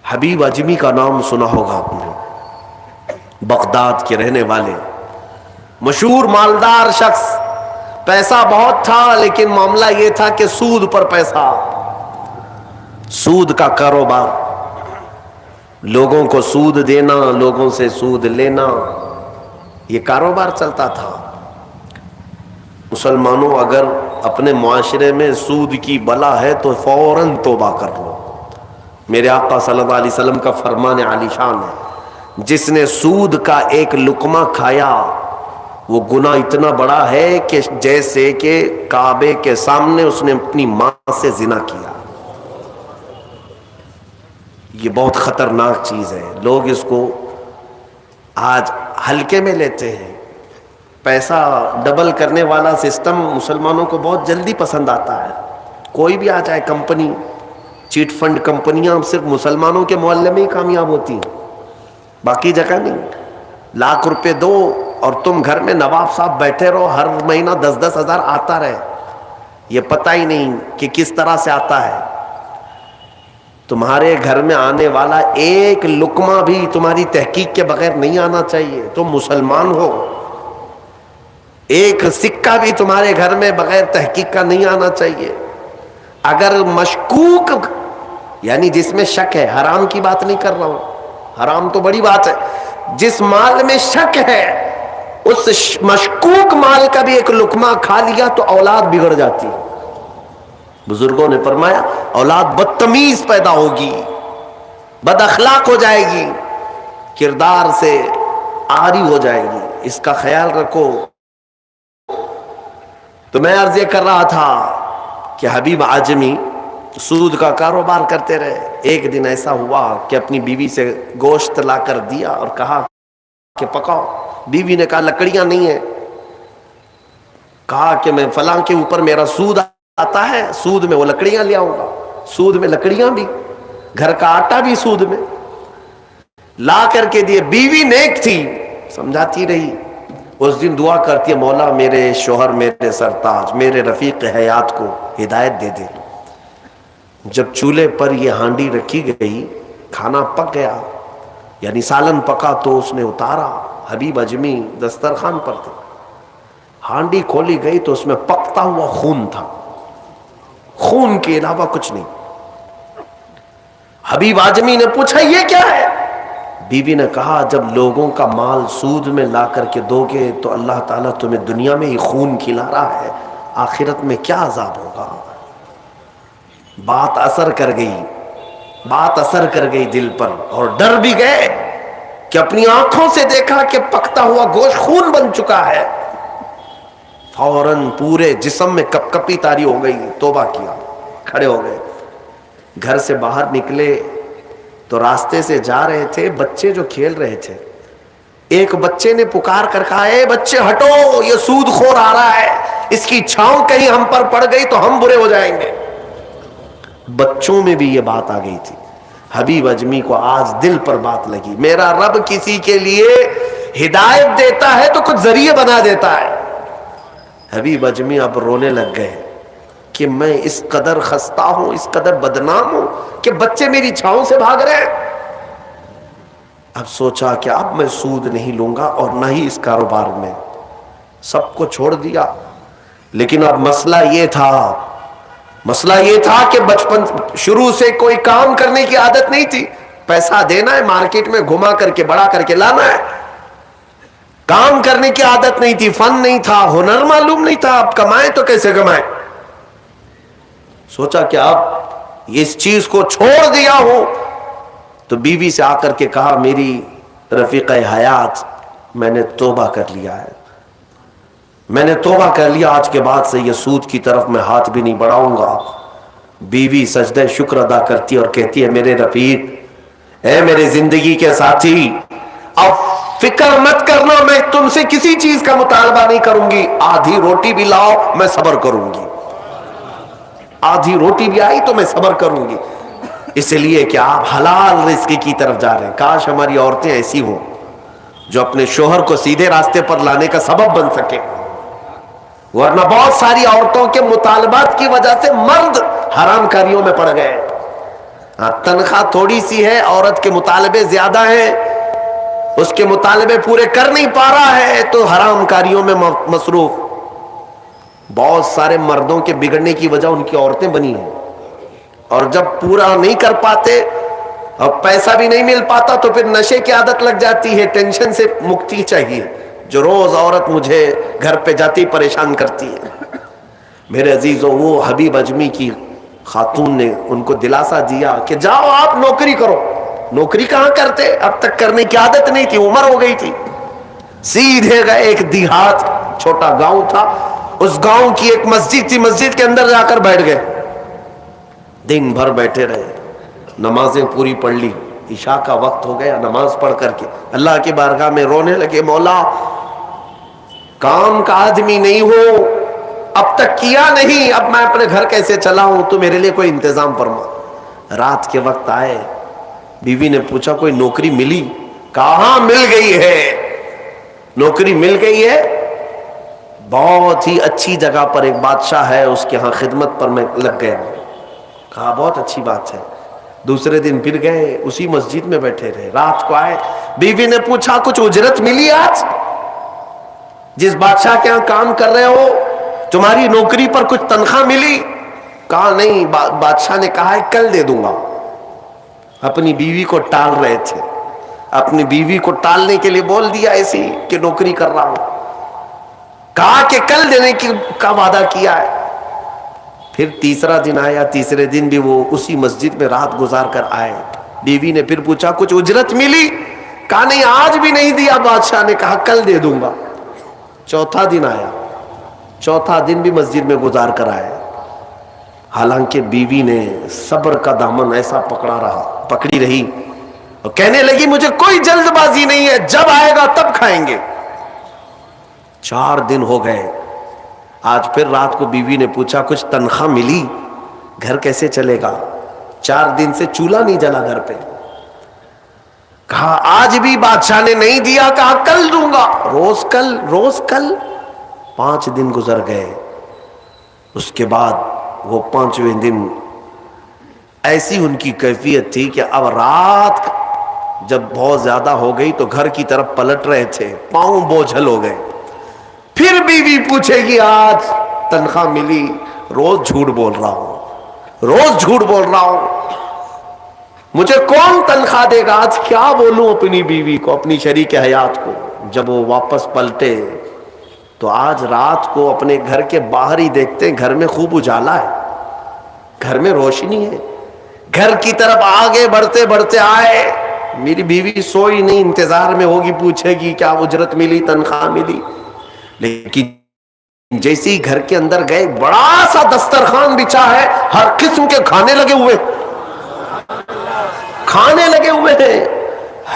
حبیب اجمی کا نام سنا ہوگا آپ نے، بغداد کے رہنے والے مشہور مالدار شخص، پیسہ بہت تھا لیکن معاملہ یہ تھا کہ سود پر پیسہ، سود کا کاروبار، لوگوں کو سود دینا، لوگوں سے سود لینا، یہ کاروبار چلتا تھا۔ مسلمانوں، اگر اپنے معاشرے میں سود کی بلا ہے تو فوراً توبہ کر لو۔ میرے آقا صلی اللہ علیہ وسلم کا فرمان عالی شان ہے، جس نے سود کا ایک لقمہ کھایا وہ گناہ اتنا بڑا ہے کہ جیسے کہ کعبے کے سامنے اس نے اپنی ماں سے زنا کیا۔ یہ بہت خطرناک چیز ہے، لوگ اس کو آج ہلکے میں لیتے ہیں۔ پیسہ ڈبل کرنے والا سسٹم مسلمانوں کو بہت جلدی پسند آتا ہے، کوئی بھی آ جائے کمپنی، چیٹ فنڈ کمپنیاں صرف مسلمانوں کے محلے میں ہی کامیاب ہوتی ہیں، باقی جگہ نہیں۔ لاکھ روپے دو اور تم گھر میں نواب صاحب بیٹھے رہو، ہر مہینہ 10-10 ہزار آتا رہے، یہ پتہ ہی نہیں کہ کس طرح سے آتا ہے۔ تمہارے گھر میں آنے والا ایک لقمہ بھی تمہاری تحقیق کے بغیر نہیں آنا چاہیے، تم مسلمان ہو۔ ایک سکہ بھی تمہارے گھر میں بغیر تحقیق کا نہیں آنا چاہیے۔ اگر مشکوک، یعنی جس میں شک ہے، حرام کی بات نہیں کر رہا ہوں، حرام تو بڑی بات ہے، جس مال میں شک ہے اس مشکوک مال کا بھی ایک لقمہ کھا لیا تو اولاد بگڑ جاتی ہے۔ بزرگوں نے فرمایا اولاد بدتمیز پیدا ہوگی، بد اخلاق ہو جائے گی، کردار سے عاری ہو جائے گی، اس کا خیال رکھو۔ تو میں عرض یہ کر رہا تھا کہ حبیب اعجمی سود کا کاروبار کرتے رہے۔ ایک دن ایسا ہوا کہ اپنی بیوی سے گوشت لا کر دیا اور کہا کہ پکاؤ۔ بیوی نے کہا لکڑیاں نہیں ہیں، کہا کہ میں فلاں کے اوپر میرا سود آتا ہے، سود میں وہ لکڑیاں لے آؤں گا، سود میں لکڑیاں بھی، گھر کا آٹا بھی سود میں لا کر کے دیے۔ بیوی نیک تھی، سمجھاتی رہی۔ اس دن دعا کرتی ہے مولا میرے شوہر، میرے سرتاج، میرے رفیق حیات کو ہدایت دے دے۔ جب چولہے پر یہ ہانڈی رکھی گئی، کھانا پک گیا، یعنی سالن پکا، تو اس نے اتارا، حبیب اجمی دسترخوان پر تھے، ہانڈی کھولی گئی تو اس میں پکتا ہوا خون تھا، خون کے علاوہ کچھ نہیں۔ حبیب اعجمی نے پوچھا یہ کیا ہے؟ بیوی نے کہا جب لوگوں کا مال سود میں لا کر کے دو گے تو اللہ تعالیٰ تمہیں دنیا میں ہی خون کھلا رہا ہے، آخرت میں کیا عذاب ہوگا۔ بات اثر کر گئی، بات اثر کر گئی دل پر، اور ڈر بھی گئے کہ اپنی آنکھوں سے دیکھا کہ پکتا ہوا گوشت خون بن چکا ہے۔ فوراً پورے جسم میں کپ کپی تاری ہو گئی، توبہ کیا، کھڑے ہو گئے، گھر سے باہر نکلے تو راستے سے جا رہے تھے، بچے جو کھیل رہے تھے، ایک بچے نے پکار کر کہا اے بچے ہٹو، یہ سود خور آ رہا ہے، اس کی چھاؤں کہیں ہم پر پڑ گئی تو ہم برے ہو جائیں گے۔ بچوں میں بھی یہ بات آ گئی تھی۔ حبیب اجمی کو آج دل پر بات لگی، میرا رب کسی کے لیے ہدایت دیتا ہے تو کچھ ذریعے بنا دیتا ہے۔ حبیب اجمی اب رونے لگ گئے، کہ میں اس قدر خستہ ہوں، اس قدر بدنام ہوں کہ بچے میری چھاؤں سے بھاگ رہے ہیں۔ اب سوچا کہ اب میں سود نہیں لوں گا اور نہ ہی اس کاروبار میں، سب کو چھوڑ دیا۔ لیکن اب مسئلہ یہ تھا کہ بچپن شروع سے کوئی کام کرنے کی عادت نہیں تھی۔ پیسہ دینا ہے، مارکیٹ میں گھما کر کے بڑا کر کے لانا ہے، کام کرنے کی عادت نہیں تھی، فن نہیں تھا، ہنر معلوم نہیں تھا۔ اب کمائیں تو کیسے کمائیں؟ سوچا کہ اب اس چیز کو چھوڑ دیا ہوں، تو بیوی سے آ کر کے کہا، میری رفیق حیات، میں نے توبہ کر لیا ہے، میں نے توبہ کر لیا، آج کے بعد سے یہ سود کی طرف میں ہاتھ بھی نہیں بڑھاؤں گا۔ بیوی سجدہ شکر ادا کرتی اور کہتی ہے، میرے رفیق، اے میرے زندگی کے ساتھی، اب فکر مت کرنا، میں تم سے کسی چیز کا مطالبہ نہیں کروں گی، آدھی روٹی بھی لاؤ میں صبر کروں گی، آدھی روٹی بھی آئی تو میں صبر کروں گی، اس لیے کہ آپ حلال رزق کی طرف جا رہے ہیں۔ کاش ہماری عورتیں ایسی ہوں جو اپنے شوہر کو سیدھے راستے پر لانے کا سبب بن سکے، ورنہ بہت ساری عورتوں کے مطالبات کی وجہ سے مرد حرام کاریوں میں پڑ گئے۔ تنخواہ تھوڑی سی ہے، عورت کے مطالبے زیادہ ہیں، اس کے مطالبے پورے کر نہیں پا رہا ہے تو حرام کاریوں میں مصروف۔ بہت سارے مردوں کے بگڑنے کی وجہ ان کی عورتیں بنی ہیں، اور جب پورا نہیں کر پاتے اور پیسہ بھی نہیں مل پاتا تو پھر نشے کی عادت لگ جاتی ہے، ٹینشن سے مکتی چاہیے، جو روز عورت مجھے گھر پہ جاتی پریشان کرتی ہے۔ میرے عزیزوں، وہ حبیب اجمی کی خاتون نے ان کو دلاسا دیا کہ جاؤ آپ نوکری کرو۔ نوکری کہاں کرتے؟ اب تک کرنے کی عادت نہیں تھی، عمر ہو گئی تھی۔ سیدھے گئے، ایک دیہات چھوٹا گاؤں تھا، اس گاؤں کی ایک مسجد تھی، مسجد کے اندر جا کر بیٹھ گئے، دن بھر بیٹھے رہے، نمازیں پوری پڑھ لی، عشاء کا وقت ہو گیا، نماز پڑھ کر کے اللہ کی بارگاہ میں رونے لگے، مولا کام کا آدمی نہیں ہو، اب تک کیا نہیں، اب میں اپنے گھر کیسے چلاؤں، تو میرے لیے کوئی انتظام فرما۔ رات کے وقت آئے، بیوی نے پوچھا کوئی نوکری ملی؟ کہاں مل گئی ہے، نوکری مل گئی ہے، بہت ہی اچھی جگہ پر ایک بادشاہ ہے، اس کے ہاں خدمت پر میں لگ گیا۔ کہا بہت اچھی بات ہے۔ دوسرے دن پھر گئے، اسی مسجد میں بیٹھے رہے، رات کو آئے، بیوی نے پوچھا کچھ اجرت ملی آج؟ جس بادشاہ کے ہاں کام کر رہے ہو تمہاری نوکری پر کچھ تنخواہ ملی؟ کہا نہیں، بادشاہ نے کہا ہے کل دے دوں گا۔ اپنی بیوی کو ٹال رہے تھے، اپنی بیوی کو ٹالنے کے لیے بول دیا ایسی کہ نوکری کر رہا ہوں، کہا کہ کل دینے کا وعدہ کیا ہے۔ پھر تیسرا دن آیا، تیسرے دن بھی وہ اسی مسجد میں رات گزار کر آئے، بیوی نے پھر پوچھا کچھ اجرت ملی؟ کہا نہیں آج بھی نہیں دیا، بادشاہ نے کہا کل دے دوں گا۔ چوتھا دن آیا، چوتھا دن بھی مسجد میں گزار کر آئے، حالانکہ بیوی نے صبر کا دامن ایسا پکڑی رہی اور کہنے لگی مجھے کوئی جلد بازی نہیں ہے، جب آئے گا تب کھائیں گے۔ 4 دن ہو گئے، آج پھر رات کو بیوی نے پوچھا کچھ تنخواہ ملی؟ گھر کیسے چلے گا، 4 دن سے چولہا نہیں جلا گھر پہ۔ کہا آج بھی بادشاہ نے نہیں دیا، کہا کل دوں گا، روز کل 5 دن گزر گئے۔ اس کے بعد وہ 5ویں دن ایسی ان کی کیفیت تھی کہ اب رات جب بہت زیادہ ہو گئی تو گھر کی طرف پلٹ رہے تھے، پاؤں بوجھل ہو گئے۔ پھر بیوی پوچھے گی آج تنخواہ ملی؟ روز جھوٹ بول رہا ہوں، مجھے کون تنخواہ دے گا؟ آج کیا بولوں اپنی بیوی کو، اپنی شریک حیات کو؟ جب وہ واپس پلٹے تو آج رات کو اپنے گھر کے باہر ہی دیکھتے ہیں گھر میں خوب اجالا ہے، گھر میں روشنی ہے۔ گھر کی طرف آگے بڑھتے بڑھتے آئے، میری بیوی سوئی نہیں، انتظار میں ہوگی، پوچھے گی کیا اجرت ملی، تنخواہ ملی؟ لیکن جیسے ہی گھر کے اندر گئے، بڑا سا دسترخوان بچھا ہے، ہر قسم کے کھانے لگے ہوئے ہیں۔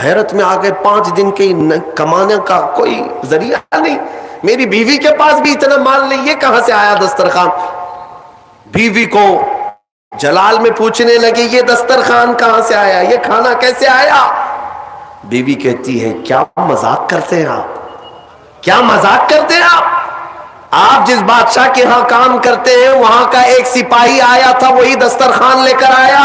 حیرت میں آ گئے، 5 دن کے کمانے کا کوئی ذریعہ نہیں، میری بیوی کے پاس بھی اتنا مال نہیں، یہ کہاں سے آیا دسترخوان؟ بیوی کو جلال میں پوچھنے لگے یہ دسترخوان کہاں سے آیا، یہ کھانا کیسے آیا؟ بیوی کہتی ہے کیا مذاق کرتے ہیں آپ، کیا مذاق کرتے ہیں آپ؟ آپ جس بادشاہ کے ہاں کام کرتے ہیں وہاں کا ایک سپاہی آیا تھا، وہی دسترخوان لے کر آیا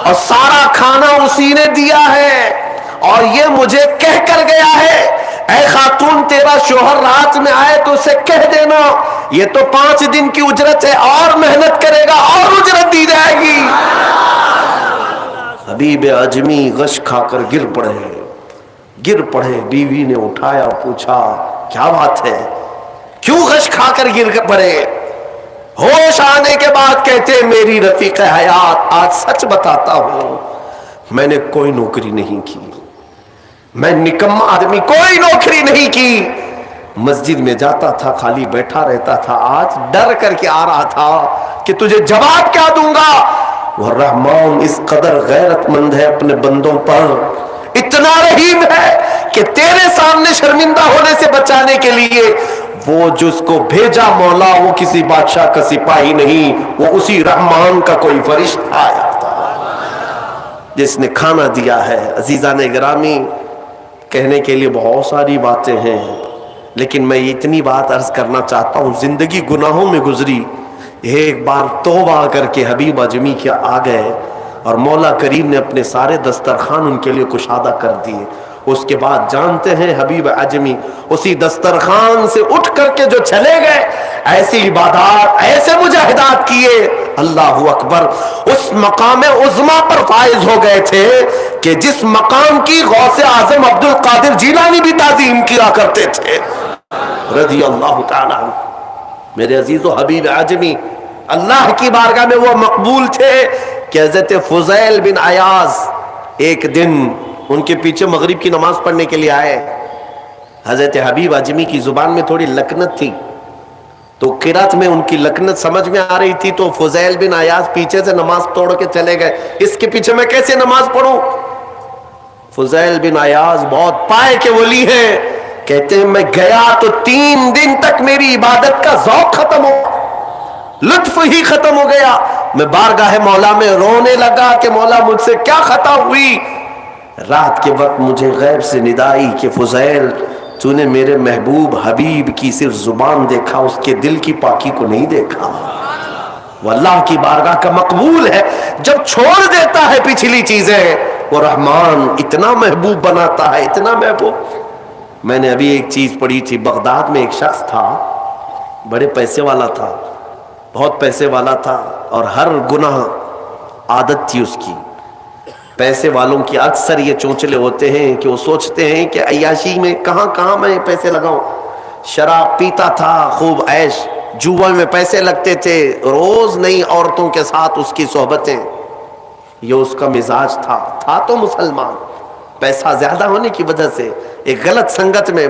اور سارا کھانا اسی نے دیا ہے، اور یہ مجھے کہہ کر گیا ہے اے خاتون تیرا شوہر رات میں آئے تو اسے کہہ دینا یہ تو 5 دن کی اجرت ہے، اور محنت کرے گا اور اجرت دی جائے گی۔ حبیب عجمی غش کھا کر گر پڑے۔ بیوی نے اٹھایا، پوچھا کیا بات ہے، کیوں غش کھا کر گر پڑے؟ ہوش آنے کے بعد کہتے میری رفیق حیات آج سچ بتاتا ہوں، میں نے کوئی نوکری نہیں کی، میں نکما آدمی، کوئی نوکری نہیں کی، مسجد میں جاتا تھا خالی بیٹھا رہتا تھا، آج ڈر کر کے آ رہا تھا کہ تجھے جواب کیا دوں گا۔ وہ رحمان اس قدر غیرت مند ہے اپنے بندوں پر، اتنا رحیم ہے کہ تیرے سامنے شرمندہ ہونے سے بچانے کے لیے وہ جس کو بھیجا مولا وہ کسی بادشاہ کا سپاہی نہیں، وہ اسی رحمان کا کوئی فرشتہ آیا تھا جس نے کھانا دیا ہے۔ عزیزان گرامی، کہنے کے لیے بہت ساری باتیں ہیں، لیکن میں اتنی بات عرض کرنا چاہتا ہوں، زندگی گناہوں میں گزری، ایک بار توبہ کر کے حبیب عجمی کے آ گئے اور مولا کریم نے اپنے سارے دسترخوان ان کے لیے کشادہ کر دیے۔ اس کے بعد جانتے ہیں حبیب عجمی اسی دسترخوان سے اٹھ کر کے جو چلے گئے، ایسی عبادات، ایسے مجاہدات کیے، اللہ اکبر، اس مقام عظما پر فائز ہو گئے تھے کہ جس مقام کی غوث اعظم عبد القادر جیلانی بھی تعظیم کیا کرتے تھے رضی اللہ تعالی عنہ۔ میرے عزیز و حبیب عجمی اللہ کی بارگاہ میں وہ مقبول تھے کہ حضرت فضیل بن عیاض ایک دن ان کے پیچھے مغرب کی نماز پڑھنے کے لیے آئے۔ حضرت حبیب عجمی کی زبان میں تھوڑی لکنت تھی، تو قرات میں ان کی لکنت سمجھ میں آ رہی تھی، تو فضیل بن عیاض پیچھے سے نماز توڑ کے چلے گئے، اس کے پیچھے میں کیسے نماز پڑھوں؟ فضیل بن عیاض بہت پائے کے ولی ہیں، کہتے ہیں میں گیا تو 3 دن تک میری عبادت کا ذوق ختم ہو، لطف ہی ختم ہو گیا، میں بارگاہ مولا میں رونے لگا کہ مولا مجھ سے کیا خطا ہوئی۔ رات کے وقت مجھے غیب سے ندائی کہ فضیل تو نے میرے محبوب حبیب کی صرف زبان دیکھا، اس کے دل کی پاکی کو نہیں دیکھا۔ وہ اللہ کی بارگاہ کا مقبول ہے، جب چھوڑ دیتا ہے پچھلی چیزیں وہ رحمان اتنا محبوب بناتا ہے، اتنا محبوب۔ میں نے ابھی ایک چیز پڑھی تھی، بغداد میں ایک شخص تھا، بڑے پیسے والا تھا، بہت پیسے والا تھا، اور ہر گناہ عادت تھی اس کی۔ پیسے والوں کی اکثر یہ چونچلے ہوتے ہیں کہ وہ سوچتے ہیں کہ عیاشی میں کہاں میں پیسے لگاؤں۔ شراب پیتا تھا، خوب عیش، جوا میں پیسے لگتے تھے، روز نئی عورتوں کے ساتھ اس کی صحبتیں، یہ اس کا مزاج تھا تو مسلمان، پیسہ زیادہ ہونے کی وجہ سے ایک غلط سنگت میں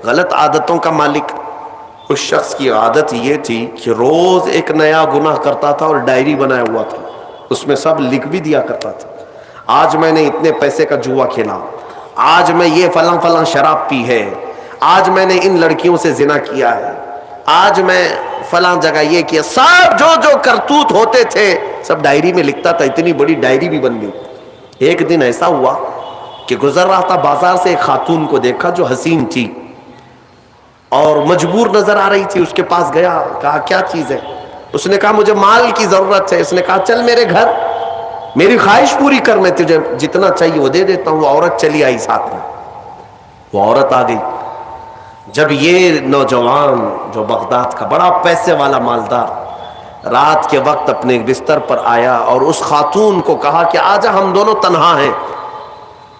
غلط عادتوں کا مالک۔ اس شخص کی عادت یہ تھی کہ روز ایک نیا گناہ کرتا تھا اور ڈائری بنایا ہوا تھا، اس میں سب لکھ بھی دیا کرتا تھا، آج میں نے اتنے پیسے کا جوا کھیلا، آج میں یہ فلاں شراب پی ہے، آج میں نے ان لڑکیوں سے زنا کیا ہے، آج میں فلاں جگہ یہ کیا، سب جو کرتوت ہوتے تھے سب ڈائری میں لکھتا تھا، اتنی بڑی ڈائری بھی بن گئی۔ ایک دن ایسا ہوا کہ گزر رہا تھا بازار سے، ایک خاتون کو دیکھا جو حسین تھی اور مجبور نظر آ رہی تھی، اس کے پاس گیا، کہا کیا چیز ہے؟ اس نے کہا مجھے مال کی ضرورت ہے۔ اس نے کہا چل میرے گھر، میری خواہش پوری کر، میں تجھے جتنا چاہیے وہ دے دیتا ہوں۔ وہ عورت چلی آئی ساتھ میں، وہ عورت آ گئی۔ جب یہ نوجوان جو بغداد کا بڑا پیسے والا مالدار رات کے وقت اپنے بستر پر آیا اور اس خاتون کو کہا کہ آجا ہم دونوں تنہا ہیں،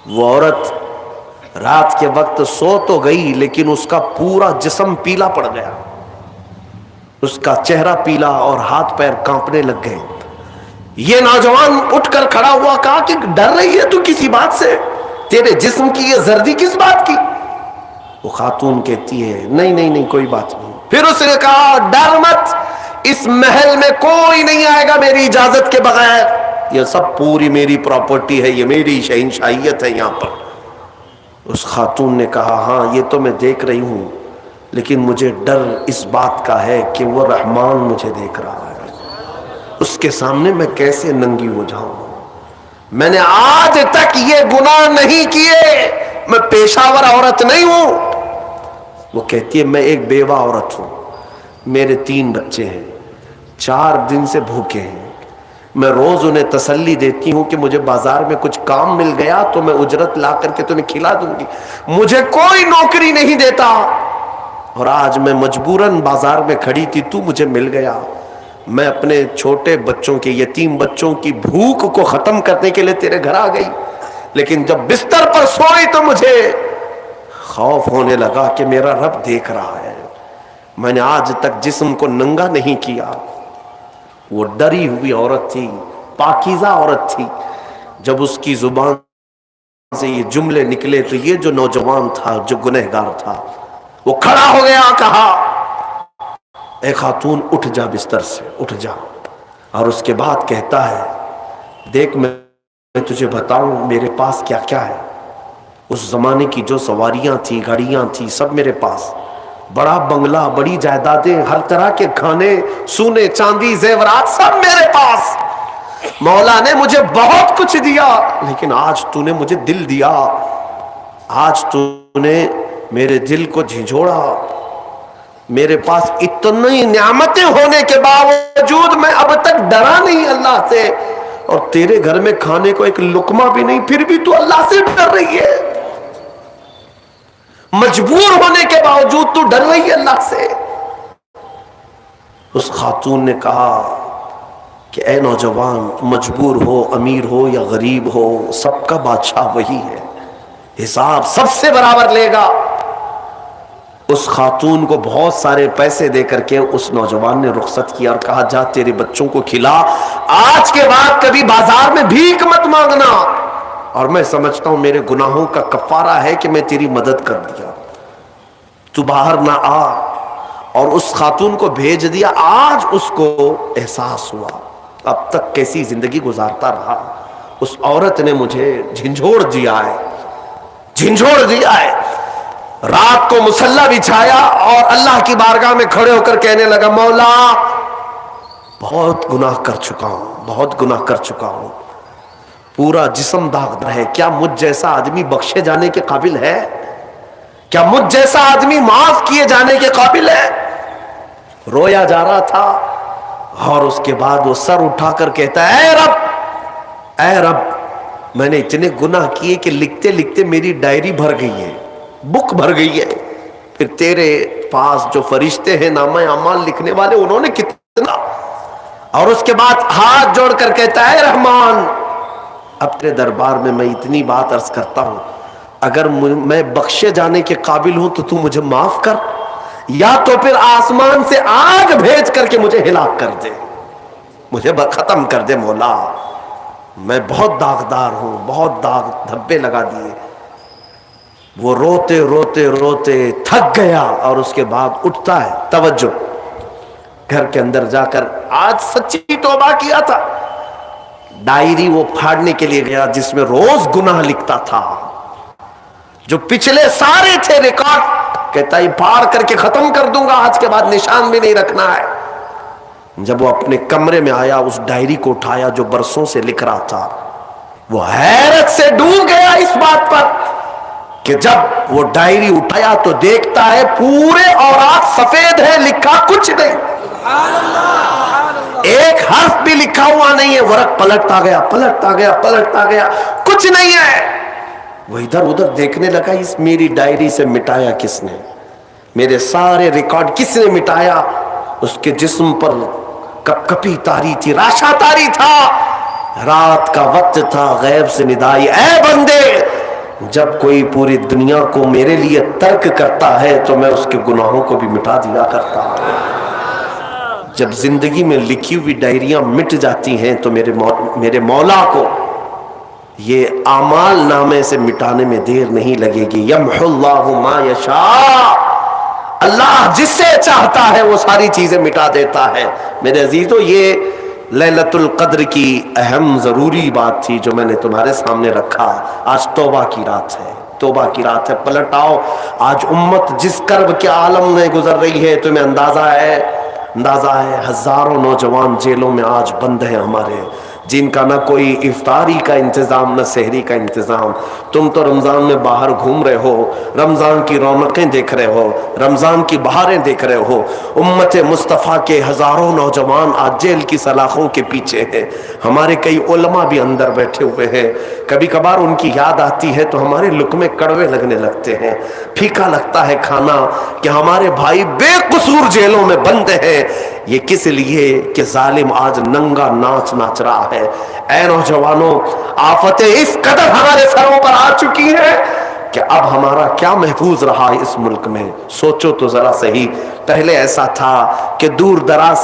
وہ عورت رات کے وقت سو تو گئی لیکن اس کا پورا جسم پیلا پڑ گیا، اس کا چہرہ پیلا اور ہاتھ پیر کانپنے لگ گئے۔ یہ نوجوان اٹھ کر کھڑا ہوا، کہا کہ ڈر رہی ہے تو کسی بات سے؟ تیرے جسم کی یہ زردی کس بات کی؟ وہ خاتون کہتی ہے نہیں کوئی بات نہیں۔ پھر اس نے کہا ڈر مت، اس محل میں کوئی نہیں آئے گا میری اجازت کے بغیر، یہ سب پوری میری پراپرٹی ہے، یہ میری شہنشاہیت ہے یہاں پر۔ اس خاتون نے کہا ہاں یہ تو میں دیکھ رہی ہوں، لیکن مجھے ڈر اس بات کا ہے کہ وہ رحمان مجھے دیکھ رہا ہے، اس کے سامنے میں کیسے ننگی ہو جاؤں؟ میں نے آج تک یہ گناہ نہیں کیے، میں پیشہ ور عورت نہیں ہوں، وہ کہتی ہے میں ایک بیوہ عورت ہوں، میرے 3 بچے ہیں، 4 دن سے بھوکے ہیں، میں روز انہیں تسلی دیتی ہوں کہ مجھے بازار میں کچھ کام مل گیا تو میں اجرت لا کر کے تمہیں کھلا دوں گی، مجھے کوئی نوکری نہیں دیتا، اور آج میں مجبوراً بازار میں کھڑی تھی، تو مجھے مل گیا، میں اپنے چھوٹے بچوں کے، یتیم بچوں کی بھوک کو ختم کرنے کے لیے تیرے گھر آ گئی، لیکن جب بستر پر سوئی تو مجھے خوف ہونے لگا کہ میرا رب دیکھ رہا ہے، میں نے آج تک جسم کو ننگا نہیں کیا۔ وہ ڈری ہوئی عورت تھی، پاکیزہ عورت تھی، جب اس کی زبان سے یہ جملے نکلے تو یہ جو نوجوان تھا، جو گنہگار تھا، وہ کھڑا ہو گیا، کہا اے خاتون اٹھ جا بستر سے، اٹھ جا، اور اس کے بعد کہتا ہے دیکھ میں تجھے بتاؤں میرے پاس کیا کیا ہے۔ اس زمانے کی جو سواریاں تھیں، گاڑیاں تھیں، سب میرے پاس، بڑا بنگلہ، بڑی جائیدادیں، ہر طرح کے کھانے، سونے چاندی زیورات، سب میرے پاس، مولا نے مجھے بہت کچھ دیا، لیکن آج تو نے مجھے دل دیا، آج تو نے میرے دل کو جھنجھوڑا، میرے پاس اتنی نعمتیں ہونے کے باوجود میں اب تک ڈرا نہیں اللہ سے، اور تیرے گھر میں کھانے کو ایک لقمہ بھی نہیں، پھر بھی تو اللہ سے ڈر رہی ہے، مجبور ہونے کے باوجود تو ڈر رہی ہے اللہ سے۔ اس خاتون نے کہا کہ اے نوجوان، مجبور ہو، امیر ہو یا غریب ہو، سب کا بادشاہ وہی ہے، حساب سب سے برابر لے گا۔ اس خاتون کو بہت سارے پیسے دے کر کے اس نوجوان نے رخصت کیا اور کہا جا تیرے بچوں کو کھلا، آج کے بعد کبھی بازار میں بھیک مت مانگنا، اور میں سمجھتا ہوں میرے گناہوں کا کفارہ ہے کہ میں تیری مدد کر دیا، تو باہر نہ آ، اور اس خاتون کو بھیج دیا۔ آج اس کو احساس ہوا اب تک کیسی زندگی گزارتا رہا، اس عورت نے مجھے جھنجھوڑ دیا ہے، جھنجھوڑ دیا ہے۔ رات کو مصلی بچھایا اور اللہ کی بارگاہ میں کھڑے ہو کر کہنے لگا مولا بہت گناہ کر چکا ہوں، بہت گناہ کر چکا ہوں، پورا جسم داغدار ہے، کیا مجھ جیسا آدمی بخشے جانے کے قابل ہے؟ کیا مجھ جیسا آدمی معاف کیے جانے کے قابل ہے؟ رویا جا رہا تھا، اور اس کے بعد وہ سر اٹھا کر کہتا ہے اے رب، اے رب، میں نے اتنے گناہ کیے کہ لکھتے لکھتے میری ڈائری بھر گئی ہے، بک بھر گئی ہے، پھر تیرے پاس جو فرشتے ہیں نامہ اعمال لکھنے والے، انہوں نے کتنا، اور اس کے بعد ہاتھ جوڑ کر کہتا ہے رحمان، اب تیرے دربار میں میں اتنی بات عرض کرتا ہوں، اگر میں بخشے جانے کے قابل ہوں تو مجھے معاف کر، یا تو پھر آسمان سے آگ بھیج کر کے مجھے ہلاک کر دے، مجھے ختم کر دے مولا، میں بہت داغدار ہوں، بہت داغ دھبے لگا دیے۔ وہ روتے روتے روتے تھک گیا، اور اس کے بعد اٹھتا ہے، توجہ، گھر کے اندر جا کر آج سچی توبہ کیا تھا، ڈائری وہ پھاڑنے کے لیے گیا جس میں روز گناہ لکھتا تھا، جو پچھلے سارے تھے ریکارڈ، کہتا ہے پھاڑ کر کے ختم کر دوں گا، آج کے بعد نشان بھی نہیں رکھنا ہے۔ جب وہ اپنے کمرے میں آیا، اس ڈائری کو اٹھایا جو برسوں سے لکھ رہا تھا، وہ حیرت سے ڈوب گیا اس بات پر کہ جب وہ ڈائری اٹھایا تو دیکھتا ہے پورے اوراق سفید ہے، لکھا کچھ نہیں، ایک حرف بھی لکھا ہوا نہیں ہے، ورق پلٹتا گیا، پلٹتا گیا، پلٹتا گیا، کچھ نہیں ہے۔ وہ ادھر ادھر دیکھنے لگا، اس میری ڈائری سے مٹایا کس نے، میرے سارے ریکارڈ کس نے مٹایا؟ اس کے جسم پر کپ کپی تاری تھی، راشا تاری تھا، رات کا وقت تھا، غیب سے ندائی، اے بندے، جب کوئی پوری دنیا کو میرے لیے ترک کرتا ہے تو میں اس کے گناہوں کو بھی مٹا دیا کرتا ہوں۔ جب زندگی میں لکھی ہوئی ڈائریاں مٹ جاتی ہیں تو میرے مولا کو یہ اعمال نامے سے مٹانے میں دیر نہیں لگے گی۔ یمحو اللہ ما یشاء، اللہ جس سے چاہتا ہے وہ ساری چیزیں مٹا دیتا ہے۔ میرے عزیزو، یہ لیلۃ القدر کی اہم ضروری بات تھی جو میں نے تمہارے سامنے رکھا۔ آج توبہ کی رات ہے، توبہ کی رات ہے، پلٹ آؤ۔ آج امت جس کرب کے عالم میں گزر رہی ہے، تمہیں اندازہ ہے ہزاروں نوجوان جیلوں میں آج بند ہیں ہمارے، جن کا نہ کوئی افطاری کا انتظام نہ سحری کا انتظام. تم تو رمضان میں باہر گھوم رہے ہو, رمضان کی رونقیں دیکھ رہے ہو, رمضان کی بہاریں دیکھ رہے ہو. امت مصطفیٰ کے ہزاروں نوجوان آج جیل کی سلاخوں کے پیچھے ہیں. ہمارے کئی علماء بھی اندر بیٹھے ہوئے ہیں. کبھی کبھار ان کی یاد آتی ہے تو ہمارے لقمے کڑوے لگنے لگتے ہیں, پھیکا لگتا ہے کھانا کہ ہمارے بھائی بے قصور جیلوں میں بند ہیں. یہ کس لیے کہ ظالم آج ننگا ناچ ناچ رہا ہے. اے نوجوانوں, آفتیں اس قدر ہمارے سروں پر آ چکی ہیں کہ اب ہمارا کیا محفوظ رہا اس ملک میں. سوچو تو ذرا صحیح, پہلے ایسا تھا کہ دور دراز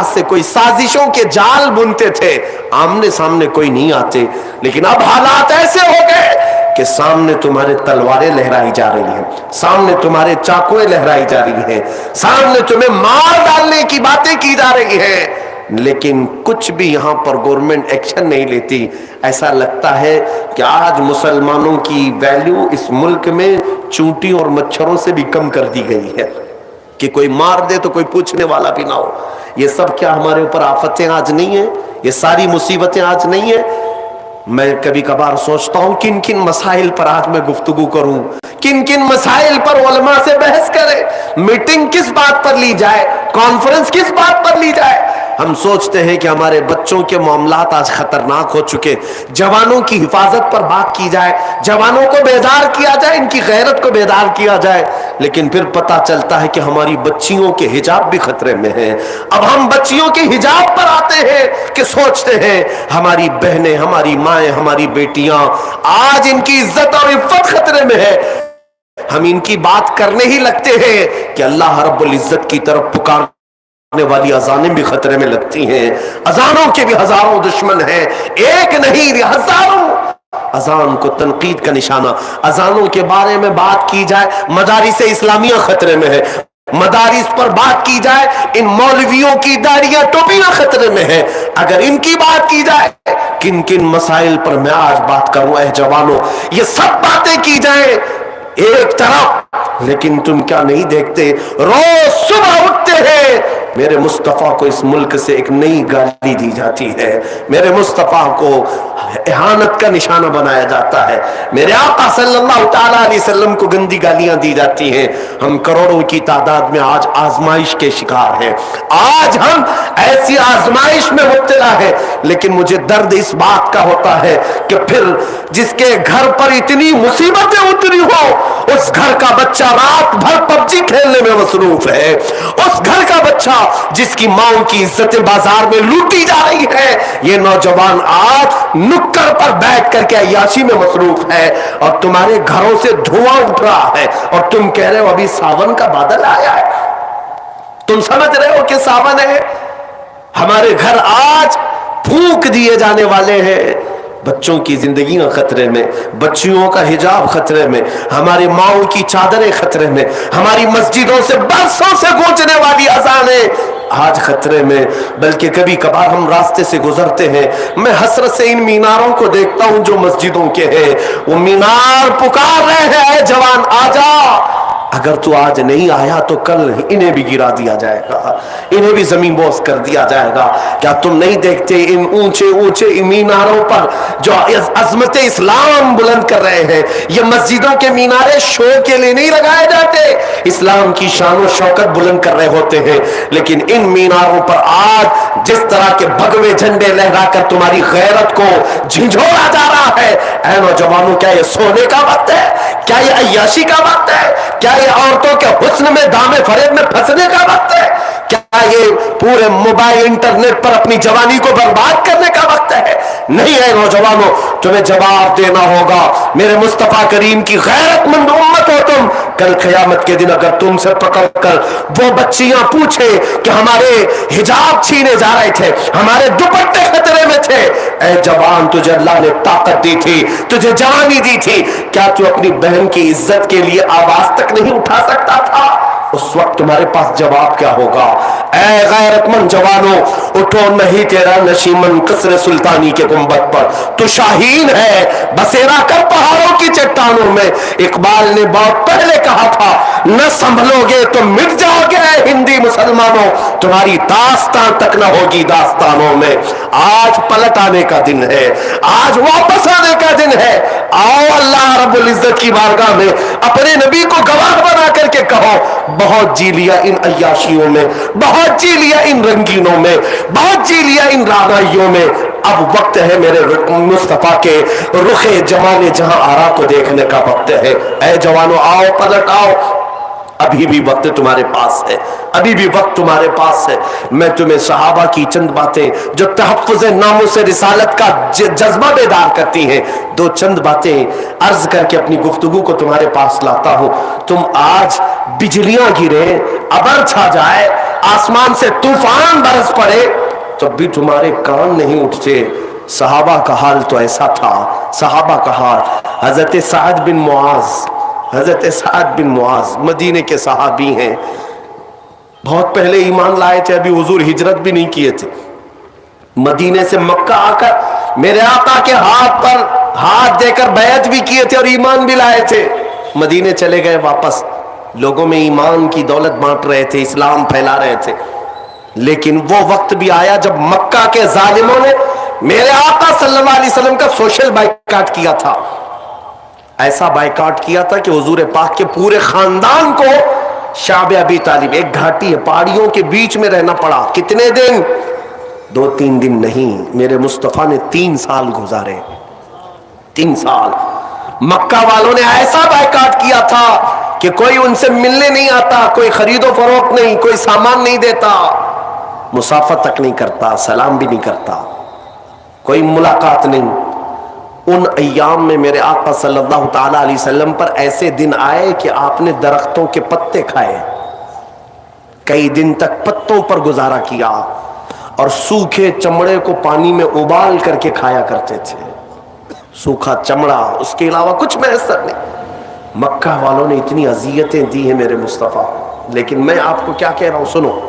سے کوئی سازشوں کے جال بنتے تھے, آمنے سامنے کوئی نہیں آتے. لیکن اب حالات ایسے ہو گئے کہ سامنے تمہارے تلواریں لہرائی جا رہی ہیں, سامنے تمہارے چاقویں لہرائی جا رہی ہیں, سامنے تمہیں مار ڈالنے کی باتیں کی جا رہی ہیں, لیکن کچھ بھی یہاں پر گورنمنٹ ایکشن نہیں لیتی. ایسا لگتا ہے کہ آج مسلمانوں کی ویلیو اس ملک میں چونٹیوں اور مچھروں سے بھی کم کر دی گئی ہے کہ کوئی مار دے تو کوئی پوچھنے والا بھی نہ ہو. یہ سب کیا ہمارے اوپر آفتیں آج نہیں ہیں؟ یہ ساری مصیبتیں آج نہیں ہیں؟ میں کبھی کبھار سوچتا ہوں کن کن مسائل پر آج میں گفتگو کروں, کن کن مسائل پر علماء سے بحث کریں, میٹنگ کس بات پر لی جائے, کانفرنس کس بات پر لی جائے. ہم سوچتے ہیں کہ ہمارے بچوں کے معاملات آج خطرناک ہو چکے, جوانوں کی حفاظت پر بات کی جائے, جوانوں کو بیدار کیا جائے, ان کی غیرت کو بیدار کیا جائے. لیکن پھر پتہ چلتا ہے کہ ہماری بچیوں کے حجاب بھی خطرے میں ہیں. اب ہم بچیوں کے حجاب پر آتے ہیں کہ سوچتے ہیں ہماری بہنیں, ہماری مائیں, ہماری بیٹیاں, آج ان کی عزت اور عفت خطرے میں ہے. ہم ان کی بات کرنے ہی لگتے ہیں کہ اللہ رب العزت کی طرف پکارنے والی اذانیں بھی خطرے میں لگتی ہیں. اذانوں کے بھی ہزاروں دشمن ہیں, ایک نہیں ہزاروں. اذان کو تنقید کا نشانہ, اذانوں کے بارے میں بات کی جائے, مدارس اسلامیہ خطرے میں ہے. مدارس پر بات کی جائے, ان مولویوں کی داڑیاں ٹوپیاں خطرے میں ہیں. اگر ان کی بات کی جائے, کن کن مسائل پر میں آج بات کروں اے جوانوں, یہ سب باتیں کی جائیں ایک طرف, لیکن تم کیا نہیں دیکھتے روز صبح اٹھتے ہیں میرے مصطفیٰ کو اس ملک سے ایک نئی گالی دی جاتی ہے, میرے مصطفیٰ کو اہانت کا نشانہ بنایا جاتا ہے, میرے آقا صلی اللہ تعالیٰ علیہ وسلم کو گندی گالیاں دی جاتی ہیں. ہم کروڑوں کی تعداد میں آج آزمائش کے شکار ہیں, آج ہم ایسی آزمائش میں مبتلا ہیں. لیکن مجھے درد اس بات کا ہوتا ہے کہ پھر جس کے گھر پر اتنی مصیبتیں اتری ہو, اس گھر کا بچہ رات بھر پب جی کھیلنے میں مصروف ہے, اس گھر کا بچہ جس کی ماں کی عزتیں بازار میں لوٹی جا رہی ہے, یہ نوجوان آج نکڑ پر بیٹھ کر کے عیاشی میں مصروف ہے, اور تمہارے گھروں سے دھواں اٹھ رہا ہے, اور تم کہہ رہے ہو ابھی ساون کا بادل آیا ہے. تم سمجھ رہے ہو کہ ساون ہے؟ ہمارے گھر آج پھونک دیے جانے والے ہیں. بچوں کی زندگیاں خطرے میں, بچیوں کا حجاب خطرے میں, ہماری ماؤں کی چادریں خطرے میں, ہماری مسجدوں سے برسوں سے گونجنے والی اذانیں آج خطرے میں. بلکہ کبھی کبھار ہم راستے سے گزرتے ہیں, میں حسرت سے ان میناروں کو دیکھتا ہوں جو مسجدوں کے ہیں. وہ مینار پکار رہے ہیں اے جوان آ جا, اگر تو آج نہیں آیا تو کل انہیں بھی گرا دیا جائے گا, انہیں بھی زمین بوس کر دیا جائے گا. کیا تم نہیں دیکھتے ان اونچے اونچے میناروں پر جو عظمت اسلام بلند کر رہے ہیں, یہ مسجدوں کے مینارے شو کے لیے نہیں لگائے جاتے, اسلام کی شان و شوکت بلند کر رہے ہوتے ہیں. لیکن ان میناروں پر آج جس طرح کے بھگوے جھنڈے لہرا کر تمہاری غیرت کو جھنجھوڑا جا رہا ہے, اے نوجوانوں کیا یہ سونے کا وقت ہے؟ کیا یہ عیاشی کا وقت ہے؟ کیا یہ عورتوں کے حسن میں دام فریب میں پھنسنے کا وقت ہے؟ کیا یہ پورے موبائل انٹرنیٹ پر اپنی جوانی کو برباد کرنے کا وقت ہے؟ نہیں ہے نوجوانوں, تمہیں جواب دینا ہوگا. میرے مصطفیٰ کریم کی غیرت مند امت ہو تم. کل قیامت کے دن اگر تم سے پکڑ کر وہ بچیاں پوچھے کہ ہمارے حجاب چھینے جا رہے تھے, ہمارے دوپٹے خطرے میں تھے, اے جوان تجھے اللہ نے طاقت دی تھی, تجھے جوانی دی تھی, کیا تو اپنی بہن کی عزت کے لیے آواز تک نہیں اٹھا سکتا تھا؟ اس وقت تمہارے پاس جواب کیا ہوگا؟ اے غیرت مند جوانو، اٹھو، نہیں تیرا نشیمن قصر سلطانی کے گنبد پر، تو شاہین ہے بسیرا کر پہاڑوں کی چٹانوں میں۔ اقبال نے بہت پہلے کہا تھا، نہ سنبھلو گے تو مٹ جاؤ گے اے ہندی مسلمانوں، تمہاری داستان تک نہ ہوگی داستانوں میں۔ آج پلٹ آنے کا دن ہے، آج واپس آنے کا دن ہے۔ آؤ اللہ رب العزت کی بارگاہ میں اپنے نبی کو گواہ بنا کر کے کہو، بہت جی لیا ان عیاشیوں میں، بہت جی لیا ان رنگینوں میں، بہت جی لیا ان رعنائیوں میں، اب وقت ہے میرے مصطفیٰ کے رخ جمال جہاں آرا کو دیکھنے کا وقت ہے۔ اے جوانو آؤ، پلٹ آؤ، ابھی بھی وقت تمہارے پاس ہے، ابھی بھی وقت تمہارے پاس ہے۔ میں تمہیں صحابہ کی چند باتیں جو تحفظ ناموس رسالت کا جذبہ بیدار کرتی ہیں، دو چند باتیں عرض کر کے اپنی گفتگو کو تمہارے پاس لاتا ہوں۔ تم آج بجلیاں گرے، ابر چھا جائے، آسمان سے طوفان برس پڑے، تب بھی تمہارے کان نہیں اٹھتے۔ صحابہ کا حال تو ایسا تھا، صحابہ کا حال۔ حضرت سعد بن معاذ، حضرت سعد بن معاذ مدینے کے صحابی ہیں، بہت پہلے ایمان لائے تھے، ابھی حضور ہجرت بھی نہیں کیے تھے۔ مدینے سے مکہ آ کر میرے آقا کے ہاتھ پر ہاتھ دے کر بیعت بھی کیے تھے اور ایمان بھی لائے تھے۔ مدینے چلے گئے واپس، لوگوں میں ایمان کی دولت بانٹ رہے تھے، اسلام پھیلا رہے تھے۔ لیکن وہ وقت بھی آیا جب مکہ کے ظالموں نے میرے آقا صلی اللہ علیہ وسلم کا سوشل بائیکاٹ کیا تھا، ایسا بائیکاٹ کیا تھا کہ حضور پاک کے پورے خاندان کو شعب ابی طالب، ایک گھاٹی ہے پہاڑیوں کے بیچ میں رہنا پڑا۔ کتنے دن؟ 2-3 دن نہیں، میرے مصطفیٰ نے 3 سال گزارے، 3 سال۔ مکہ والوں نے ایسا بائیکاٹ کیا تھا کہ کوئی ان سے ملنے نہیں آتا، کوئی خرید و فروخت نہیں، کوئی سامان نہیں دیتا، مسافہ تک نہیں کرتا، سلام بھی نہیں کرتا، کوئی ملاقات نہیں۔ ان ایام میں میرے آقا صلی اللہ تعالی علیہ وسلم پر ایسے دن آئے کہ آپ نے درختوں کے پتے کھائے، کئی دن تک پتوں پر گزارا کیا، اور سوکھے چمڑے کو پانی میں ابال کر کے کھایا کرتے تھے، سوکھا چمڑا، اس کے علاوہ کچھ میسر نہیں۔ مکہ والوں نے اتنی اذیتیں دی ہیں میرے مصطفیٰ، لیکن میں آپ کو کیا کہہ رہا ہوں سنو،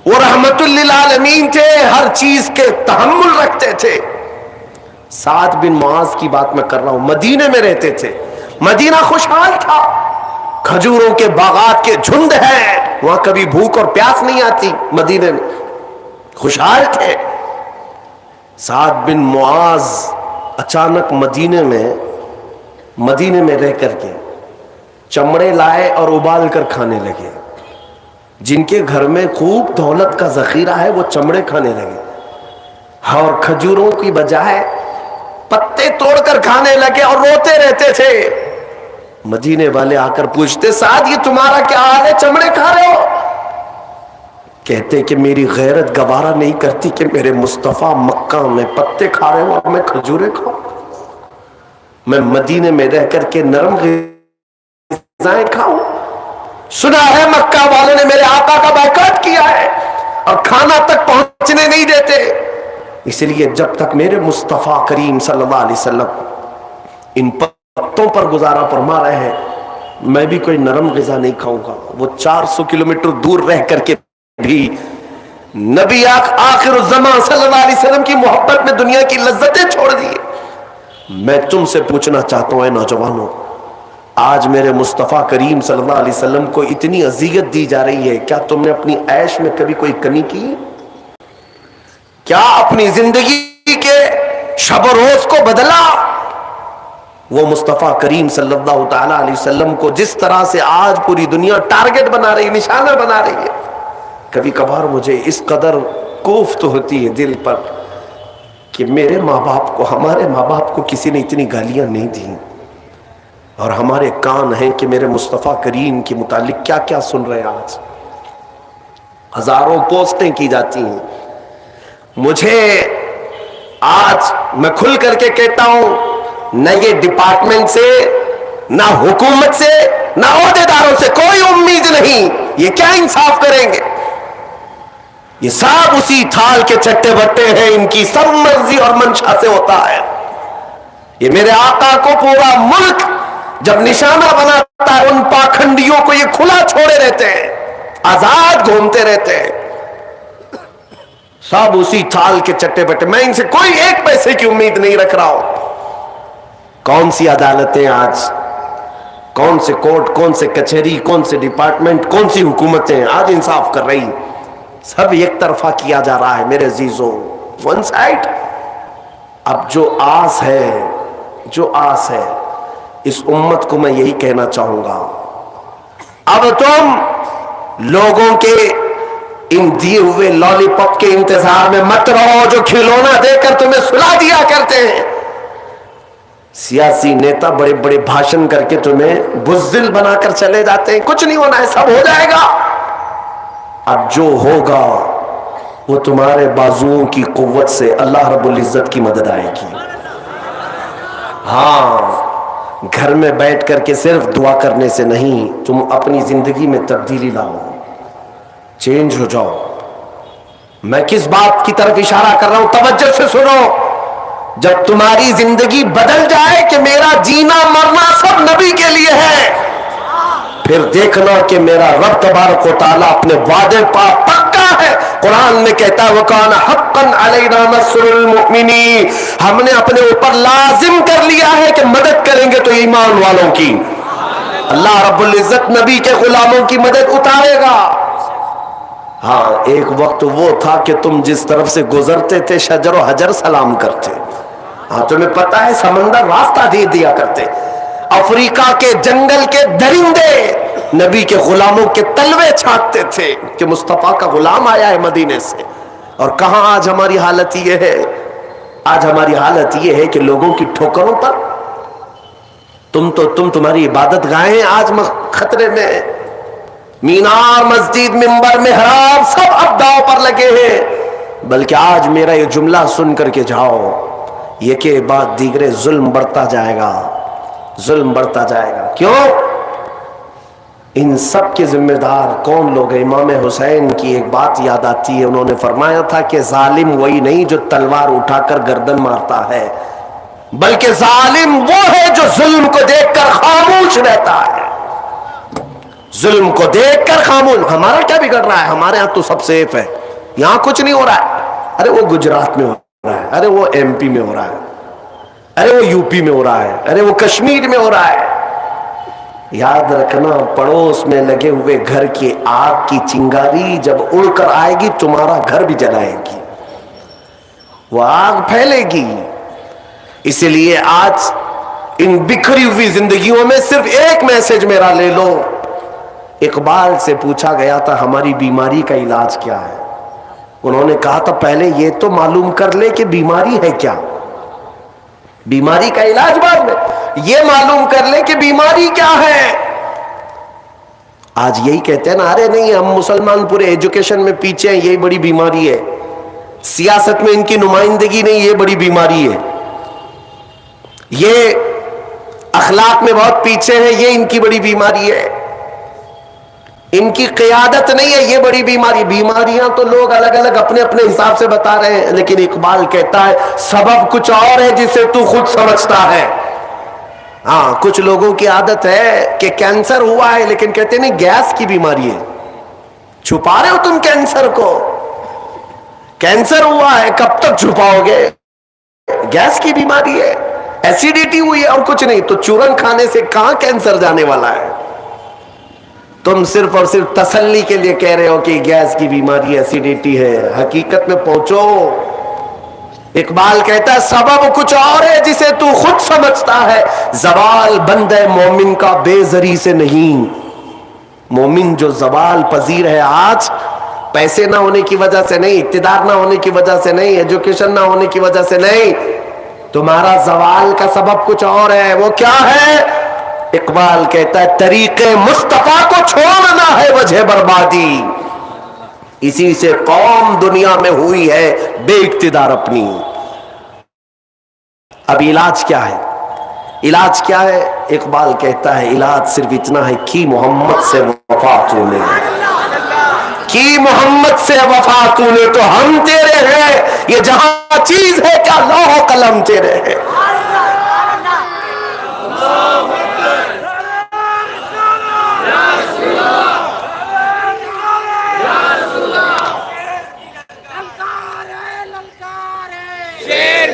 وہ رحمت للعالمین تھے، ہر چیز کے تحمل رکھتے تھے۔ سعد بن معاذ کی بات میں کر رہا ہوں، مدینے میں رہتے تھے، مدینہ خوشحال تھا، کھجوروں کے باغات کے جھنڈ ہیں، وہاں کبھی بھوک اور پیاس نہیں آتی، مدینے میں خوشحال تھے۔ سعد بن معاذ اچانک مدینے میں رہ کر کے چمڑے لائے اور ابال کر کھانے لگے۔ جن کے گھر میں خوب دولت کا ذخیرہ ہے وہ چمڑے کھانے لگے، اور کھجوروں کی بجائے پتے توڑ کر کھانے لگے اور روتے رہتے تھے۔ مدینے والے آ کر پوچھتے، سعد یہ تمہارا کیا حال ہے، چمڑے کھا رہے ہو؟ کہتے کہ میری غیرت گوارا نہیں کرتی کہ میرے مصطفیٰ مکہ میں پتے کھا رہے ہو اور میں کھجورے کھاؤں، میں مدینے میں رہ کر کے نرم غذائیں کھاؤں۔ سنا ہے مکہ والوں نے میرے آقا کا بائیکاٹ کیا ہے اور کھانا تک پہنچنے نہیں دیتے، اس لیے جب تک میرے مصطفیٰ کریم صلی اللہ علیہ وسلم ان پتوں پر گزارا فرما رہے ہیں، میں بھی کوئی نرم غذا نہیں کھاؤں گا۔ وہ 400 کلومیٹر دور رہ کر کے بھی نبی آخر الزمان صلی اللہ علیہ وسلم کی محبت میں دنیا کی لذتیں چھوڑ دی۔ میں تم سے پوچھنا چاہتا ہوں اے نوجوانوں، آج میرے مصطفیٰ کریم صلی اللہ علیہ وسلم کو اتنی اذیت دی جا رہی ہے، کیا تم نے اپنی عیش میں کبھی کوئی کمی کی؟ کیا اپنی زندگی کے شب و روز کو بدلا؟ وہ مصطفیٰ کریم صلی اللہ تعالی علیہ وسلم کو جس طرح سے آج پوری دنیا ٹارگٹ بنا رہی، نشانہ بنا رہی ہے، کبھی کبھار مجھے اس قدر کوفت ہوتی ہے دل پر کہ میرے ماں باپ کو، ہمارے ماں باپ کو کسی نے اتنی گالیاں نہیں دیں، اور ہمارے کان ہیں کہ میرے مصطفیٰ کریم کے متعلق کیا کیا سن رہے ہیں۔ آج ہزاروں پوسٹیں کی جاتی ہیں، مجھے آج میں کھل کر کے کہتا ہوں، نہ یہ ڈپارٹمنٹ سے، نہ حکومت سے، نہ عہدیداروں سے کوئی امید نہیں، یہ کیا انصاف کریں گے؟ یہ سب اسی تھال کے چٹے بٹے ہیں، ان کی سب مرضی اور منشا سے ہوتا ہے۔ یہ میرے آقا کو پورا ملک جب نشانہ بناتا ہے ان پاکھنڈیوں کو، یہ کھلا چھوڑے رہتے ہیں، آزاد گھومتے رہتے ہیں، سب اسی چال کے چٹے بٹے. میں ان سے کوئی ایک پیسے کی امید نہیں رکھ رہا ہوں. کون سی عدالتیں آج، کون سے کورٹ، کون سے کچہری، کون سے ڈپارٹمنٹ، کون سی حکومتیں آج انصاف کر رہی؟ سب ایک طرفہ کیا جا رہا ہے میرے عزیزوں، ون سائڈ. اب جو آس ہے اس امت کو میں یہی کہنا چاہوں گا، اب تم لوگوں کے ان دیے ہوئے لالی پاپ کے انتظار میں مت رہو جو کھلونا دے کر تمہیں سلا دیا کرتے ہیں. سیاسی نیتا بڑے بڑے بھاشن کر کے تمہیں بزدل بنا کر چلے جاتے ہیں. کچھ نہیں ہونا ہے، سب ہو جائے گا. اب جو ہوگا وہ تمہارے بازوؤں کی قوت سے اللہ رب العزت کی مدد آئے گی. ہاں، گھر میں بیٹھ کر کے صرف دعا کرنے سے نہیں، تم اپنی زندگی میں تبدیلی لاؤ، چینج ہو جاؤ. میں کس بات کی طرف اشارہ کر رہا ہوں، توجہ سے سنو. جب تمہاری زندگی بدل جائے کہ میرا جینا مرنا سب نبی کے لیے ہے، پھر دیکھنا کہ میرا رب تبارک و تعالیٰ اپنے وعدے پر پکا ہے. قرآن میں کہتا ہے وَكَانَ حَقًّا عَلَيْنَا نَصْرُ الْمُؤْمِنِينَ، ہم نے اپنے اوپر لازم کر لیا ہے کہ مدد کریں گے تو ایمان والوں کی. اللہ رب العزت نبی کے غلاموں کی مدد اتارے گا. ہاں، ایک وقت وہ تھا کہ تم جس طرف سے گزرتے تھے شجر و حجر سلام کرتے. ہاں، تمہیں پتا ہے سمندر راستہ دے دیا کرتے. افریقہ کے جنگل کے درندے نبی کے غلاموں کے تلوے چھانٹتے تھے کہ مصطفیٰ کا غلام آیا ہے مدینے سے. اور کہاں آج ہماری حالت یہ ہے؟ آج ہماری حالت یہ ہے کہ لوگوں کی ٹھوکروں پر تمہاری عبادت گاہیں آج خطرے میں. مینار، مسجد، منبر، محراب سب اب داؤ پر لگے ہیں. بلکہ آج میرا یہ جملہ سن کر کے جاؤ، یہ کہ بعد دیگرے ظلم بڑھتا جائے گا، ظلم بڑھتا جائے گا. کیوں؟ ان سب کے ذمہ دار کون لوگ ہیں؟ امام حسین کی ایک بات یاد آتی ہے، انہوں نے فرمایا تھا کہ ظالم وہی نہیں جو تلوار اٹھا کر گردن مارتا ہے، بلکہ ظالم وہ ہے جو ظلم کو دیکھ کر خاموش رہتا ہے. ظلم کو دیکھ کر خاموش. ہمارا کیا بگڑ رہا ہے؟ ہمارے ہاں تو سب سیف ہے، یہاں کچھ نہیں ہو رہا ہے. ارے وہ گجرات میں ہو رہا ہے، ارے وہ ایم پی میں ہو رہا ہے، ارے وہ یو پی میں ہو رہا ہے، ارے وہ کشمیر میں ہو رہا ہے. یاد رکھنا، پڑوس میں لگے ہوئے گھر کی آگ کی چنگاری جب اڑ کر آئے گی تمہارا گھر بھی جلائے گی، وہ آگ پھیلے گی. اسی لیے آج ان بکھری ہوئی زندگیوں میں صرف ایک میسج میرا لے لو. اقبال سے پوچھا گیا تھا ہماری بیماری کا علاج کیا ہے؟ انہوں نے کہا تھا پہلے یہ تو معلوم کر لے کہ بیماری ہے کیا، بیماری کا علاج بعد میں، یہ معلوم کر لے کہ بیماری کیا ہے. آج یہی کہتے ہیں نا، ارے نہیں ہم مسلمان پورے ایجوکیشن میں پیچھے ہیں، یہی بڑی بیماری ہے. سیاست میں ان کی نمائندگی نہیں، یہ بڑی بیماری ہے. یہ اخلاق میں بہت پیچھے ہیں، یہ ان کی بڑی بیماری ہے. ان کی قیادت نہیں ہے، یہ بڑی بیماری. بیماریاں تو لوگ الگ الگ اپنے اپنے حساب سے بتا رہے ہیں، لیکن اقبال کہتا ہے سبب کچھ اور ہے جسے تو خود سمجھتا ہے. ہاں، کچھ لوگوں کی عادت ہے کہ کینسر ہوا ہے لیکن کہتے نہیں گیس کی بیماری ہے. چھپا رہے ہو تم کینسر کو، کینسر ہوا ہے کب تک چھپاؤ گے؟ گیس کی بیماری ہے، ایسیڈیٹی ہوئی ہے اور کچھ نہیں. تو چورن کھانے سے کہاں کینسر جانے والا ہے؟ تم صرف اور صرف تسلی کے لیے کہہ رہے ہو کہ گیس کی بیماری ایسیڈیٹی ہے. حقیقت میں پہنچو. اقبال کہتا ہے سبب کچھ اور ہے جسے تو خود سمجھتا ہے. زوال بندہ مومن کا بے زری سے نہیں. مومن جو زوال پذیر ہے آج، پیسے نہ ہونے کی وجہ سے نہیں، اقتدار نہ ہونے کی وجہ سے نہیں، ایجوکیشن نہ ہونے کی وجہ سے نہیں. تمہارا زوال کا سبب کچھ اور ہے. وہ کیا ہے؟ اقبال کہتا ہے طریق مصطفیٰ کو چھوڑنا ہے وجہ بربادی. اسی سے قوم دنیا میں ہوئی ہے بے اقتدار اپنی. اب علاج کیا ہے؟ علاج کیا ہے؟ اقبال کہتا ہے علاج صرف اتنا ہے کہ محمد سے وفا تو نے، کی محمد سے وفا تو نے تو ہم تیرے ہیں. یہ جہاں چیز ہے کیا لوح و قلم تیرے ہیں.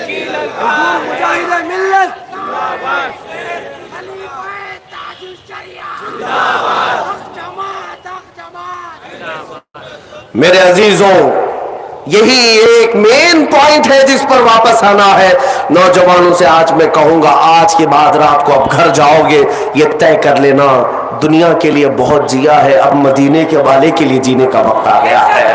مجاہد ملت میرے عزیزوں، یہی ایک مین پوائنٹ ہے جس پر واپس آنا ہے۔ نوجوانوں سے آج میں کہوں گا، آج کے بعد رات کو اب گھر جاؤ گے، یہ طے کر لینا دنیا کے لیے بہت جیا ہے، اب مدینے کے والے کے لیے جینے کا وقت آ گیا ہے۔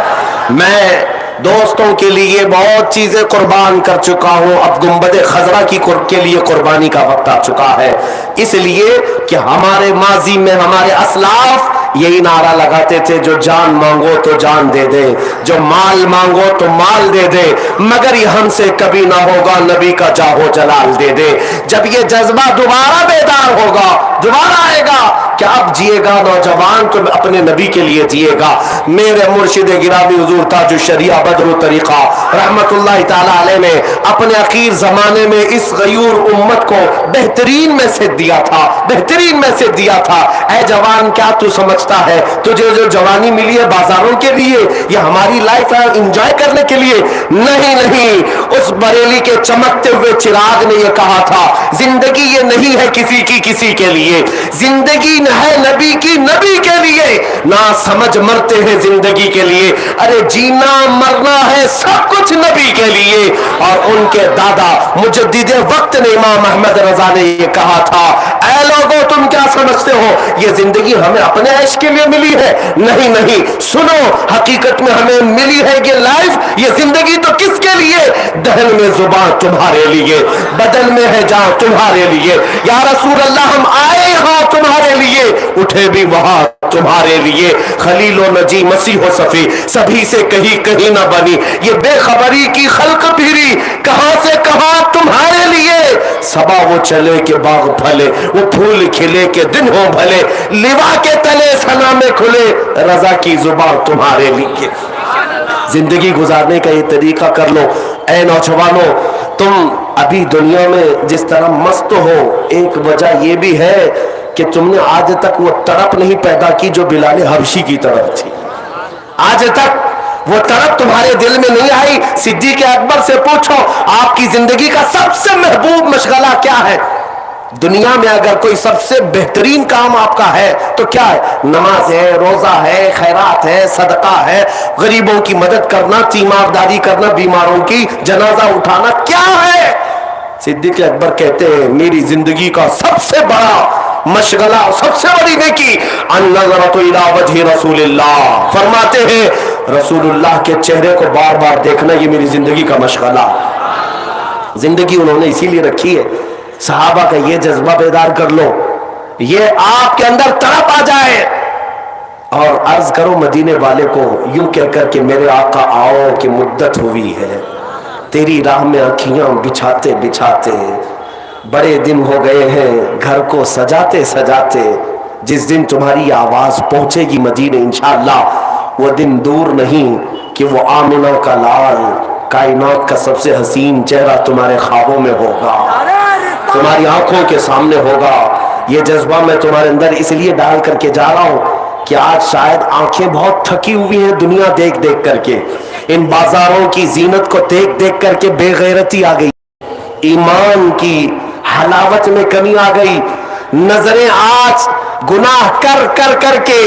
میں دوستوں کے لیے بہت چیزیں قربان کر چکا ہوں، اب گنبد خضرا کے لیے قربانی کا وقت آ چکا ہے، اس لیے کہ ہمارے ماضی میں ہمارے اسلاف یہی نعرہ لگاتے تھے، جو جان مانگو تو جان دے دے، جو مال مانگو تو مال دے دے، مگر یہ ہم سے کبھی نہ ہوگا نبی کا جاہو جلال دے دے۔ جب یہ جذبہ دوبارہ بیدار ہوگا، دوبارہ آئے گا کہ اب جیے گا نوجوان تو اپنے نبی کے لیے جیے گا۔ میرے مرشد گرامی حضور تاج الشریعہ بدر الطریقہ رحمت اللہ تعالی علیہ نے اپنے اخیر زمانے میں اس غیور امت کو بہترین میسج دیا تھا، بہترین میسج دیا تھا۔ اے جوان، کیا تو سمجھتا ہے تجھے جو جوانی ملی ہے بازاروں کے لیے، یہ ہماری لائف ہے انجوائے کرنے کے لیے؟ نہیں نہیں، اس بریلی کے چمکتے ہوئے چراغ نے یہ کہا تھا، زندگی یہ نہیں ہے کسی کی کسی کے لیے، زندگی ہے نبی کی نبی کے لیے، نہ سمجھ مرتے ہیں زندگی کے لیے، ارے جینا مرنا ہے سب کچھ نبی کے لیے۔ اور ان کے دادا مجدد وقت نے امام احمد رضا نے یہ کہا تھا، اے لوگوں تم کیا سمجھتے ہو یہ زندگی ہمیں اپنے عیش کے لیے ملی ہے؟ نہیں نہیں، سنو، حقیقت میں ہمیں ملی ہے یہ لائف، یہ زندگی تو کس کے لیے؟ دہن میں زبان تمہارے لیے، بدن میں ہے جان تمہارے لیے۔ یا رسول اللہ، ہم آئے ہاں تمہارے لیے، اٹھے بھی وہاں تمہارے لیے۔ خلیل و نجی مسیح و صفی سبھی سے کہیں نہ بنی، یہ بے خبری کی خلق پھری کہاں سے کہاں تمہارے لیے۔ صبا وہ چلے کہ باغ پھلے، وہ پھول کھلے کہ دن ہو بھلے، لوا کے تلے سنا میں کھلے، رضا کی زبان تمہارے لیے۔ زندگی گزارنے کا یہ طریقہ کر لو۔ اے نوجوانوں، تم ابھی دنیا میں جس طرح مست ہو، ایک وجہ یہ بھی ہے کہ تم نے آج تک وہ تڑپ نہیں پیدا کی جو بلال حبشی کی طرف تھی۔ آج تک وہ طرف تمہارے دل میں نہیں آئی۔ صدیق اکبر سے پوچھو آپ کی زندگی کا سب سے محبوب مشغلہ کیا ہے؟ دنیا میں اگر کوئی سب سے بہترین کام آپ کا ہے تو کیا ہے؟ نماز ہے، روزہ ہے، خیرات ہے، صدقہ ہے، غریبوں کی مدد کرنا، تیمارداری کرنا، بیماروں کی جنازہ اٹھانا، کیا ہے؟ صدیق اکبر کہتے ہیں میری زندگی کا سب سے بڑا مشغلہ، سب سے بڑی نیکی النظرۃ الی وجہ رسول اللہ، فرماتے ہیں رسول اللہ کے چہرے کو بار بار دیکھنا یہ میری زندگی کا مشغلہ۔ زندگی انہوں نے اسی لیے رکھی ہے۔ صحابہ کا یہ جذبہ بیدار کر لو، یہ آپ کے اندر تڑپ آ جائے اور عرض کرو مدینے والے کو یوں کہہ کر کہ میرے آقا آؤ کہ مدت ہوئی ہے، تیری راہ میں آنکھیاں بچھاتے بچھاتے بڑے دن ہو گئے ہیں، گھر کو سجاتے سجاتے، جس دن تمہاری آواز پہنچے گی مدینے انشاءاللہ، وہ دن دور نہیں کہ وہ آمنہ کا لال، کائنات کا سب سے حسین چہرہ تمہارے خوابوں میں ہوگا، تمہاری آنکھوں کے سامنے ہوگا۔ یہ جذبہ میں تمہارے اندر اس لیے ڈال کر کے جا رہا ہوں کہ آج شاید آنکھیں بہت تھکی ہوئی ہیں دنیا دیکھ دیکھ کر کے، ان بازاروں کی زینت کو دیکھ دیکھ کر کے بے غیرتی آ گئی، ایمان کی حلاوت میں کمی آ گئی، نظریں آج گناہ کر کر کر کے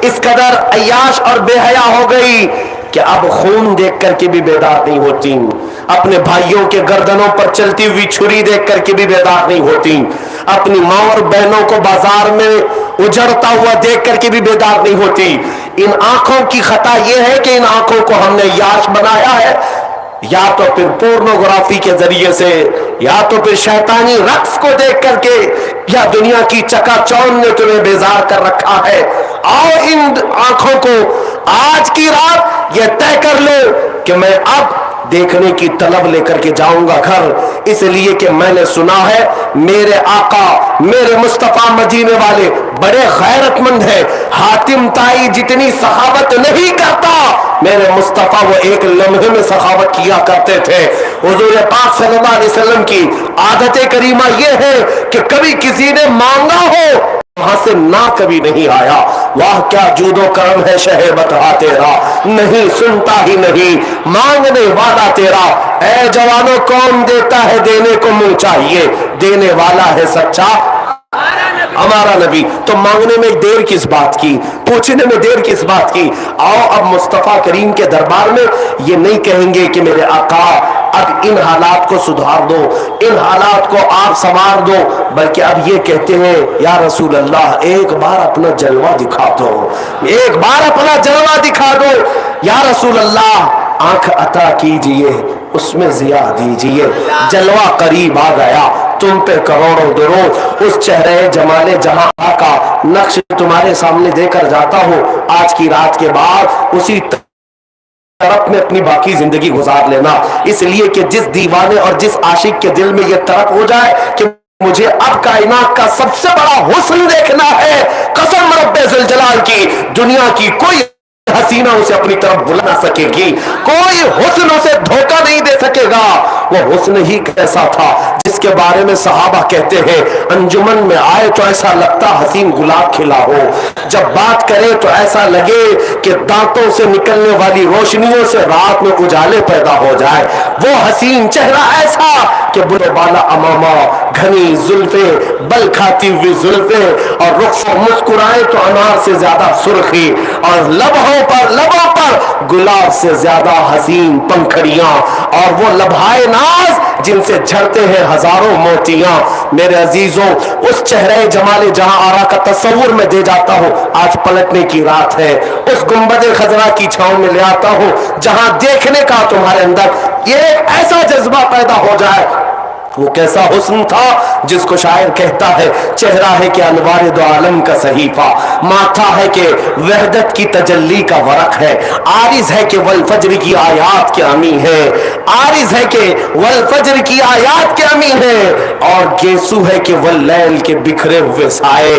اس قدر عیاش اور بے حیا ہو گئی کہ اب خون دیکھ کر کے بھی بیدار نہیں ہوتی، اپنے بھائیوں کے گردنوں پر چلتی ہوئی چھری دیکھ کر کے بھی بیدار نہیں ہوتی، اپنی ماں اور بہنوں کو بازار میں اجڑتا ہوا دیکھ کر کے بھی بیدار نہیں ہوتی۔ ان آنکھوں کی خطا یہ ہے کہ ان آنکھوں کو ہم نے عیاش بنایا ہے، یا تو پھر پورنوگرافی کے ذریعے سے، یا تو پھر شیطانی رقص کو دیکھ کر کے، یا دنیا کی چکا چوند نے تمہیں بیزار کر رکھا ہے۔ آؤ ان آنکھوں کو آج کی رات یہ طے کر لو کہ میں اب دیکھنے کی طلب لے کر کے جاؤں گا گھر، اس لیے کہ میں نے سنا ہے میرے آقا میرے مصطفیٰ مدینے والے بڑے غیرت مند ہیں، حاتم طائی جتنی سخاوت نہیں کرتا، میرے مصطفیٰ وہ ایک لمحے میں سخاوت کیا کرتے تھے۔ حضور پاک صلی اللہ علیہ وسلم کی عادت کریمہ یہ ہے کہ کبھی کسی نے مانگا ہو وہاں سے نہ کبھی نہیں آیا. واہ کیا جود و کرم ہے شہ بتا تیرا, نہیں سنتا ہی نہیں مانگنے والا تیرا. اے جوانوں کون دیتا ہے دینے کو منہ چاہیے, دینے والا ہے سچا ہمارا نبی. تو مانگنے میں دیر کس بات کی, پوچھنے میں دیر کس بات کی. آؤ اب مصطفیٰ کریم کے دربار میں یہ نہیں کہیں گے کہ میرے آقا اب ان حالات کو سدھار دو, ان حالات کو آپ سنوار دو, بلکہ اب یہ کہتے ہیں یا رسول اللہ ایک بار اپنا جلوہ دکھا دو, ایک بار اپنا جلوہ دکھا دو. یا رسول اللہ آنکھ عطا کیجئے اس میں ضیا دیجئے, جلوہ قریب آ گیا تم پہ کروڑوں درود. اس چہرے جمال جہاں کا نقش تمہارے سامنے دے کر جاتا ہوں. آج کی رات کے بعد اسی طرف میں اپنی باقی زندگی گزار لینا, اس لیے کہ جس دیوانے اور جس عاشق کے دل میں یہ طرف ہو جائے کہ مجھے اب کائنات کا سب سے بڑا حسن دیکھنا ہے, قسم رب ذوالجلال کی دنیا کی کوئی حسینہ اسے اپنی طرف بلا نہ سکے گی, کوئی حسن اسے دھوکہ نہیں دے سکے گا. وہ حسن ہی کیسا تھا جس کے بارے میں صحابہ کہتے ہیں انجمن میں آئے تو ایسا لگتا حسین گلاب کھلا ہو, جب بات کرے تو ایسا لگے کہ دانتوں سے نکلنے والی روشنیوں سے رات میں اجالے پیدا ہو جائے. وہ حسین چہرہ ایسا کہ بلے بالا امامہ, گھنی زلفیں, بل کھاتی ہوئی زلفیں, اور رخ سے مسکرائے تو انار سے زیادہ سرخی, اور لبوں پر گلاب سے زیادہ حسین پنکھڑیاں, اور وہ لبھائے ناز جن سے جھڑتے ہیں ہزاروں موتیاں. میرے عزیزوں اس چہرے جمال جہاں آرا کا تصور میں دے جاتا ہوں. آج پلٹنے کی رات ہے, اس گنبد خضرا کی چھاؤں میں لے آتا ہوں جہاں دیکھنے کا تمہارے اندر یہ ایسا جذبہ پیدا ہو جائے. وہ کیسا حسن تھا جس کو شاعر کہتا ہے چہرہ ہے کہ انوار دو عالم کا صحیفہ, ماتھا ہے کہ وحدت کی تجلی کا ورق ہے, عارض ہے کہ والفجر کی آیات کے امی ہے, عارض ہے کہ والفجر کی آیات کے امی ہے, اور گیسو ہے کہ واللیل کے بکھرے ہوئے سائے,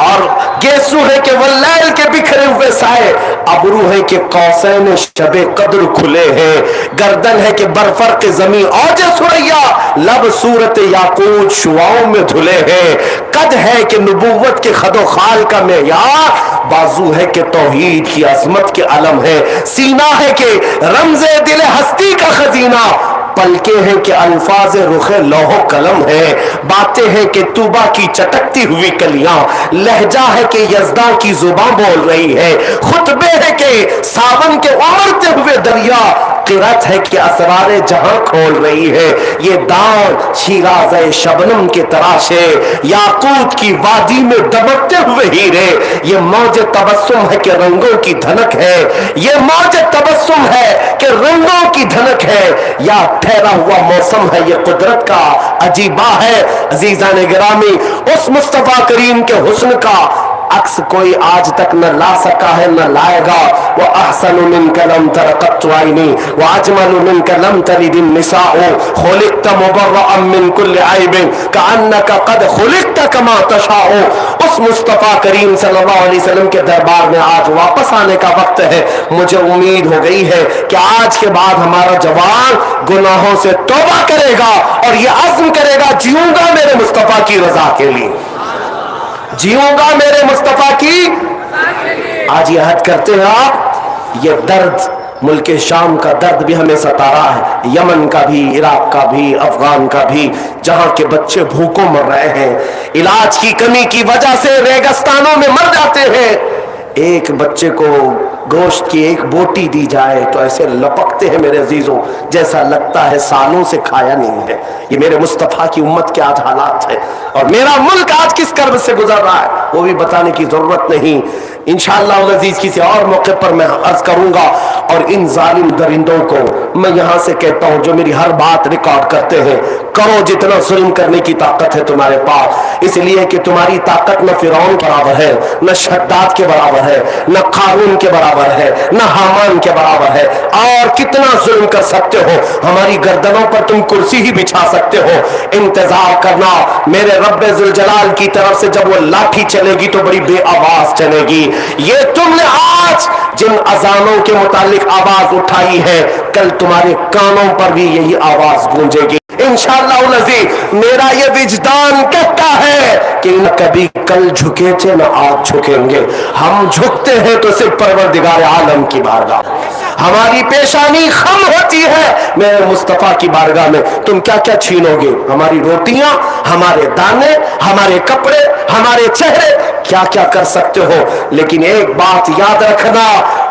اور گیسو ہے کہ واللیل کے بکھرے ہوئے سائے, ابرو ہے کہ قوسین شب قدر کھلے ہیں, گردن ہے کہ برفرق زمین اوج سریا, لب صورت یاقوت شعاؤں میں دھلے ہیں, قد ہے کہ نبوت کے خد و خال کا معیار, بازو ہے کہ توحید کی عظمت کے علم ہے, سینہ ہے کہ رمز دل ہستی کا خزینہ, پلکیں ہیں کہ الفاظ رخ لوح و قلم ہے, باتیں ہیں کہ طوبہ کی چٹکتی ہوئی کلیاں, لہجہ ہے کہ یزداں کی زبان بول رہی ہے, خطبے ہے کہ ساون کے امڑتے ہوئے دریا, قرت ہے کہ اسرار جہاں کھول رہی ہے, یہ دان شیراز شبنم کے تراشے, یاقوت کی وادی میں دمکتے ہوئے ہیرے, یہ موج تبسم ہے کہ رنگوں کی دھنک ہے, یہ موج تبسم ہے کہ رنگوں کی دھنک ہے, یا ٹھہرا ہوا موسم ہے یہ قدرت کا عجیبہ ہے. عزیزان گرامی اس مصطفیٰ کریم کے حسن کا عکس کوئی آج تک نہ لا سکا ہے نہ لائے گا. وَأَحْسَنُ مِنْكَ لَمْ تَرَ قَطُّ عَيْنِي وَأَجْمَلُ مِنْكَ لَمْ تَلِدِ النِّسَاءُ خُلِقْتَ مُبَرَّأً مِنْ كُلِّ عَيْبٍ كَأَنَّكَ قَدْ خُلِقْتَ كَمَا تَشَاءُ. اس مصطفیٰ کریم صلی اللہ علیہ وسلم کے دربار میں آج واپس آنے کا وقت ہے. مجھے امید ہو گئی ہے کہ آج کے بعد ہمارا جوان گناہوں سے توبہ کرے گا اور یہ عزم کرے گا جیوں گا میرے مصطفیٰ کی رضا کے لیے, جیوں گا میرے مصطفیٰ کی. آج یہ عہد کرتے ہیں آپ. یہ درد ملک شام کا درد بھی ہمیں ستا رہا ہے, یمن کا بھی, عراق کا بھی, افغان کا بھی, جہاں کے بچے بھوکوں مر رہے ہیں, علاج کی کمی کی وجہ سے ریگستانوں میں مر جاتے ہیں. ایک بچے کو گوشت کی ایک بوٹی دی جائے تو ایسے لپکتے ہیں میرے عزیزوں جیسا لگتا ہے سالوں سے کھایا نہیں ہے. یہ میرے مصطفیٰ کی امت کے آج حالات ہے, اور میرا ملک آج کس کرب سے گزر رہا ہے وہ بھی بتانے کی ضرورت نہیں. انشاءاللہ العزیز کسی اور موقع پر میں عرض کروں گا. اور ان ظالم درندوں کو میں یہاں سے کہتا ہوں جو میری ہر بات ریکارڈ کرتے ہیں, کرو جتنا ظلم کرنے کی طاقت ہے تمہارے پاس, اس لیے کہ تمہاری طاقت نہ فرعون کے برابر ہے, نہ شداد کے برابر ہے, نہ قارون کے برابر ہے, نہ حامان کے برابر ہے. اور کتنا ظلم کر سکتے ہو, ہماری گردنوں پر تم کرسی ہی بچھا سکتے ہو. انتظار کرنا میرے رب ذوالجلال کی طرف سے, جب وہ لاٹھی چلے گی تو بڑی بے آواز چلے گی. یہ تم نے آج جن اذانوں کے متعلق آواز اٹھائی ہے, کل تمہارے کانوں پر بھی یہی آواز گونجے گی. انشاءاللہ العزیز میرا یہ وجدان کہتا ہے کہ نہ کبھی کل جھکے تھے نہ آج جھکیں گے. ہم جھکتے ہیں تو صرف پروردگار عالم کی بارگاہ. ہماری پیشانی خم ہوتی ہے میرے مصطفیٰ کی بارگاہ میں. تم کیا کیا چھینو گے؟ ہماری روٹیاں، ہمارے دانے، ہمارے کپڑے، ہمارے چہرے، کیا کیا کر سکتے ہو. لیکن ایک بات یاد رکھنا،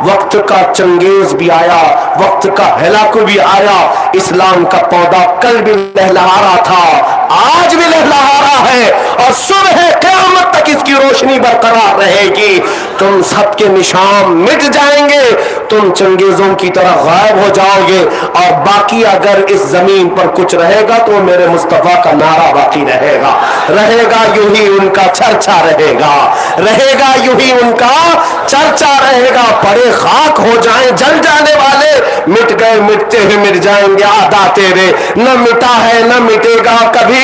وقت کا چنگیز بھی آیا، وقت کا ہلاکو بھی آیا. اسلام کا پودا کل بھی لہلہا رہا تھا، آج بھی لہلہا رہا ہے، اور صبح قیامت تک اس کی روشنی برقرار رہے گی. تم سب کے نشان مٹ جائیں گے، تم چنگیزوں کی طرح غائب ہو جاؤ گے، اور باقی اگر اس زمین پر کچھ رہے گا تو میرے مصطفیٰ کا نعرہ باقی رہے گا. رہے گا یوں ہی ان کا چرچا رہے گا، رہے گا یوں ہی ان کا چرچا رہے گا. پڑے خاک ہو جائیں جل جانے والے، مٹ گئے مٹتے ہیں مٹ جائیں گے آدھا تیرے. نہ مٹا ہے نہ مٹے گا کبھی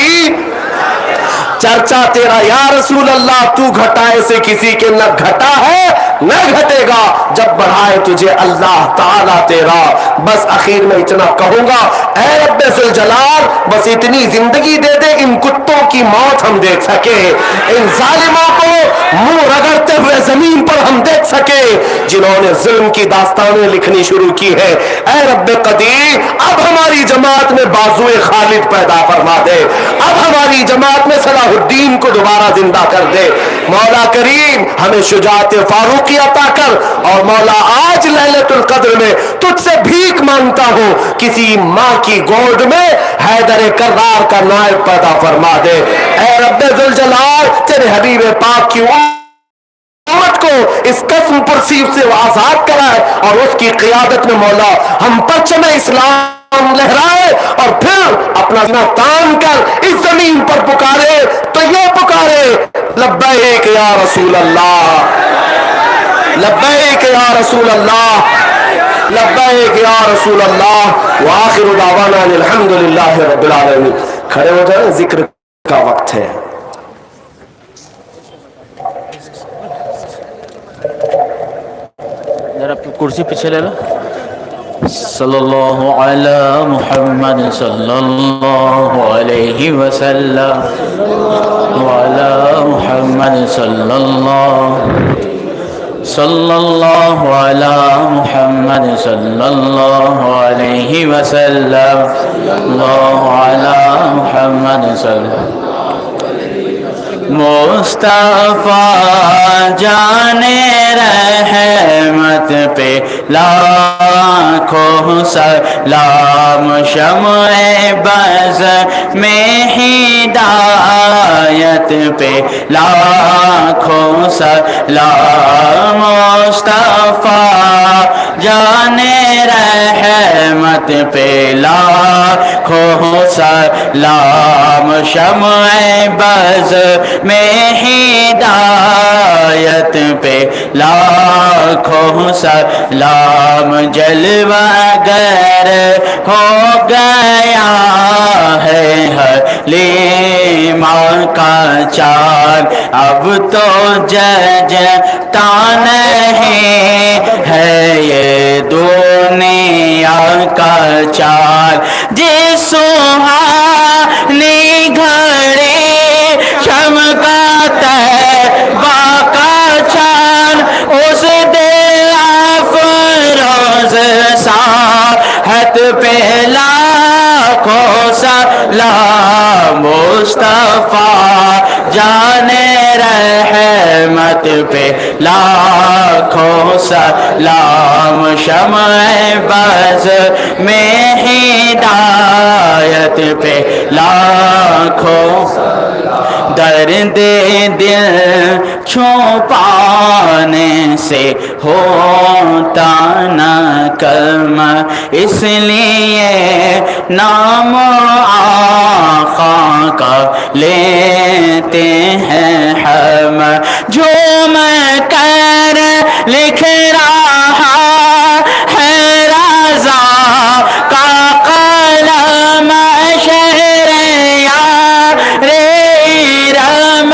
چرچا تیرا یا رسول اللہ. تو گھٹائے سے کسی کے نہ گھٹا ہے نہ گھٹے گا جب بڑھائے تجھے اللہ تعالیٰ تیرا. بس اخیر میں اتنا کہوں گا، اے رب ذوالجلال بس اتنی زندگی دے دے ان کتوں کی موت ہم دیکھ سکے، ان ظالموں کو منہ رگڑتے ہوئے زمین پر ہم دیکھ سکے جنہوں نے ظلم کی داستانیں لکھنی شروع کی ہے. اے رب قدیر اب ہماری جماعت میں بازوئے خالد پیدا فرما دے، اب ہماری جماعت میں صلاح الدین کو دوبارہ زندہ کر دے. مولا کریم ہمیں شجاعت فاروقی عطا کر، اور مولا آج لیلۃ القدر میں تجھ سے بھیک مانگتا ہوں کسی ماں کی گود میں حیدر کرار کا نائب پیدا فرما دے. اے رب ذوالجلال تیرے حبیب پاک کی امت کو اس قسم پرسیب سے آزاد کرائے، اور اس کی قیادت میں مولا ہم پرچم اسلام لہرائے، اور پھر اپنا سینہ تان کر اس زمین پر پکارے تو یہ پکارے لبیک یا رسول اللہ، لبیک یا رسول اللہ، لبیک یا رسول اللہ. وآخر دعوانا الحمدللہ رب العالمین. کھڑے ہو جائیں، ذکر کا وقت ہے. ذرا کرسی پیچھے لے لو. صلی اللہ علی محمد صلی اللہ علیہ وسلم وعلی محمد صلی اللہ علی محمد صلی اللہ علیہ وسلم اللہ علی محمد صلی مصطفیٰ جان رحمت پہ لاکھوں سلام، شمع بز میں ہدایت پہ لاکھوں سلام. مصطفیٰ جان رحمت پہ لاکھوں سلام، شمع بز میں ہدایت پہ لاکھوں سلام. جلوہ گر ہو گیا ہے حلیمہ کا چاند، اب تو ججتا نہیں ہے یہ دنیا کا چاند. جس سہانی گھڑی چمکاتا ہے باقا چاند، اس دل افروز ساحت پہ لاکھوں سلام. مصطفیٰ جان رحمت پہ لاکھوں سلام، شمع بز میں ہدایت پہ لاکھوں درد دل چھپانے سے ہوتا نہ کلمہ، اس لیے نام آقا کا لیتے ہیں ہم. جھوم کر لکھ رہا ہے رضا کا قلم، شہر یار رم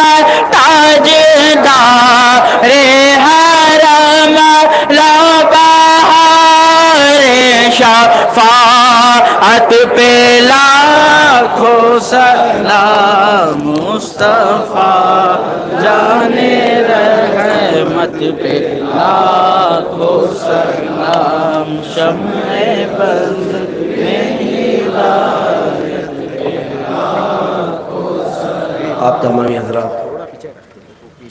تاجدار حرم، لو بہار شفاعت پہ لاکھ لاکھوں سلام مصطفیٰ جانے رحمت پہ، لاکھوں سلام شمع بز میں ہدایت پہ، لاکھوں سلام۔ آپ تمامی حضرات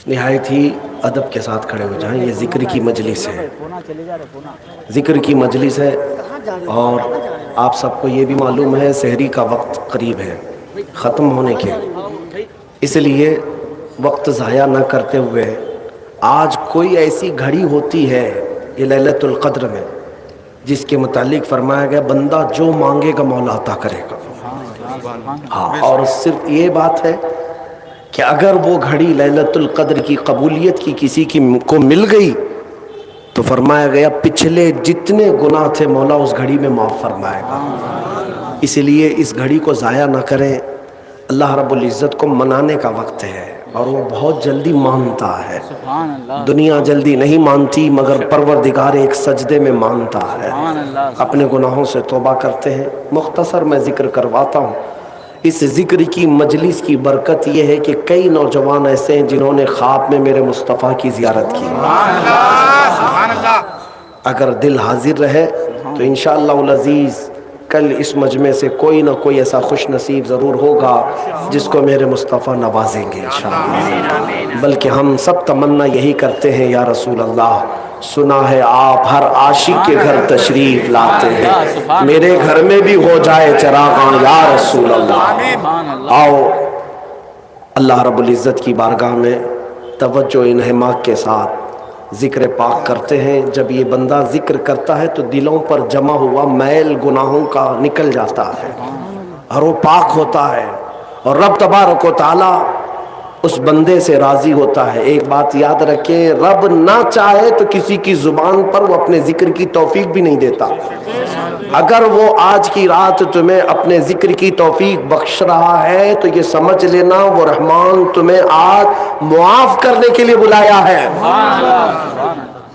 نہایت ہی ادب کے ساتھ کھڑے ہو جائیں، یہ ذکر کی مجلس ہے، ذکر کی مجلس ہے، اور آپ سب کو یہ بھی معلوم ہے سحری کا وقت قریب ہے ختم ہونے کے، اس لیے وقت ضائع نہ کرتے ہوئے آج کوئی ایسی گھڑی ہوتی ہے یہ لیلۃ القدر میں جس کے متعلق فرمایا گیا بندہ جو مانگے گا مولا عطا کرے گا۔ ہاں، اور صرف یہ بات ہے کہ اگر وہ گھڑی لیلۃ القدر کی قبولیت کی کسی کو مل گئی تو فرمایا گیا پچھلے جتنے گناہ تھے مولا اس گھڑی میں معاف فرمائے گا۔ اس لیے اس گھڑی کو ضائع نہ کریں، اللہ رب العزت کو منانے کا وقت ہے اور وہ بہت جلدی مانتا ہے، دنیا جلدی نہیں مانتی مگر پروردگار ایک سجدے میں مانتا ہے۔ اپنے گناہوں سے توبہ کرتے ہیں، مختصر میں ذکر کرواتا ہوں۔ اس ذکر کی مجلس کی برکت یہ ہے کہ کئی نوجوان ایسے ہیں جنہوں نے خواب میں میرے مصطفیٰ کی زیارت کی، اگر دل حاضر رہے تو انشاءاللہ العزیز کل اس مجمع سے کوئی نہ کوئی ایسا خوش نصیب ضرور ہوگا جس کو میرے مصطفیٰ نوازیں گے انشاءاللہ۔ بلکہ ہم سب تمنا یہی کرتے ہیں یا رسول اللہ، سنا ہے آپ ہر عاشق کے گھر تشریف لاتے ہیں، میرے گھر میں بھی ہو جائے چراغاں یا رسول اللہ۔ آؤ اللہ رب العزت کی بارگاہ میں توجہ انہماک کے ساتھ ذکر پاک کرتے ہیں۔ جب یہ بندہ ذکر کرتا ہے تو دلوں پر جمع ہوا میل گناہوں کا نکل جاتا ہے اور وہ پاک ہوتا ہے، اور رب تبارک و تعالی اس بندے سے راضی ہوتا ہے۔ ایک بات یاد رکھیں، رب نہ چاہے تو کسی کی زبان پر وہ اپنے ذکر کی توفیق بھی نہیں دیتا۔ اگر وہ آج کی رات تمہیں اپنے ذکر کی توفیق بخش رہا ہے تو یہ سمجھ لینا وہ رحمان تمہیں آج معاف کرنے کے لیے بلایا ہے،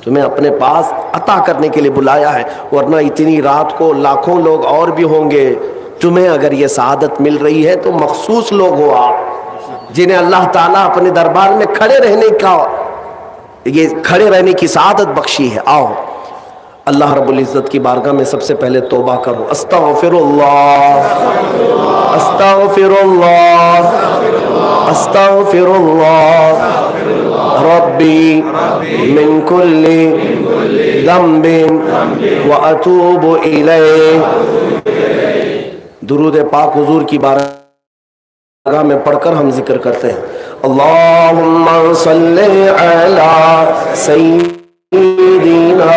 تمہیں اپنے پاس عطا کرنے کے لیے بلایا ہے، ورنہ اتنی رات کو لاکھوں لوگ اور بھی ہوں گے۔ تمہیں اگر یہ سعادت مل رہی ہے تو مخصوص لوگ ہو آپ جنہیں اللہ تعالیٰ اپنے دربار میں کھڑے رہنے کی سعادت بخشی ہے۔ آؤ اللہ رب العزت کی بارگاہ میں سب سے پہلے توبہ کرو، استغفر اللہ استغفر اللہ استغفر اللہ ربی من کل ذنب واتوب الیہ۔ درود پاک حضور کی بارگاہ میں پڑھ کر ہم ذکر کرتے ہیں، اللہم صلی علی سیدنا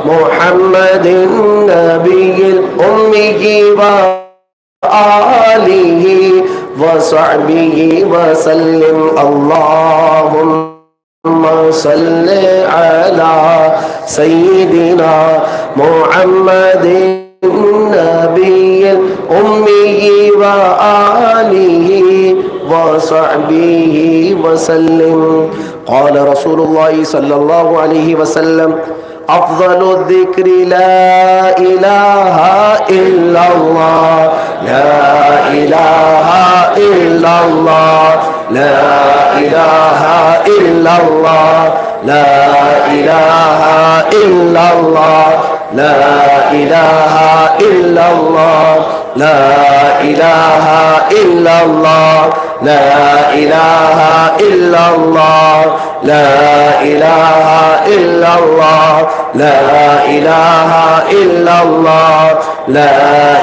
محمد النبی الامی وآلہ وصحبہ وسلم، اللہم صلی علی سیدنا محمد النبی الامی وآلہ وصحبہ وسلم۔ قال رسول اللہ صلی اللہ علیہ وسلم افضل الذکر لا الہ الا اللہ، لا الہ الا اللہ، لا الہ الا اللہ، لا الہ الا اللہ، لا الہ الا اللہ، لا الہ الا اللہ، لا الہ الا اللہ، لا الہ الا اللہ، لا الہ الا اللہ، لا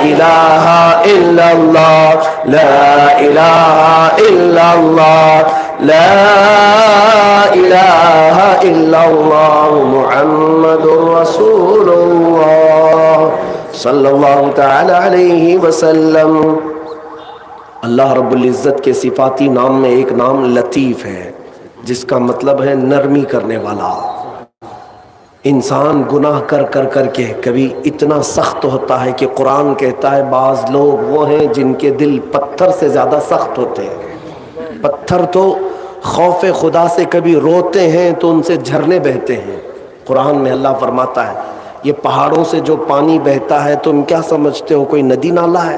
الہ الا اللہ، لا الہ الا اللہ، لا الہ الا اللہ محمد رسول اللہ صلی اللہ تعالی علیہ وسلم۔ اللہ رب العزت کے صفاتی نام میں ایک نام لطیف ہے جس کا مطلب ہے نرمی کرنے والا۔ انسان گناہ کر کے کبھی اتنا سخت ہوتا ہے کہ قرآن کہتا ہے بعض لوگ وہ ہیں جن کے دل پتھر سے زیادہ سخت ہوتے ہیں۔ پتھر تو خوف خدا سے کبھی روتے ہیں تو ان سے جھرنے بہتے ہیں۔ قرآن میں اللہ فرماتا ہے یہ پہاڑوں سے جو پانی بہتا ہے تم کیا سمجھتے ہو کوئی ندی نالا ہے؟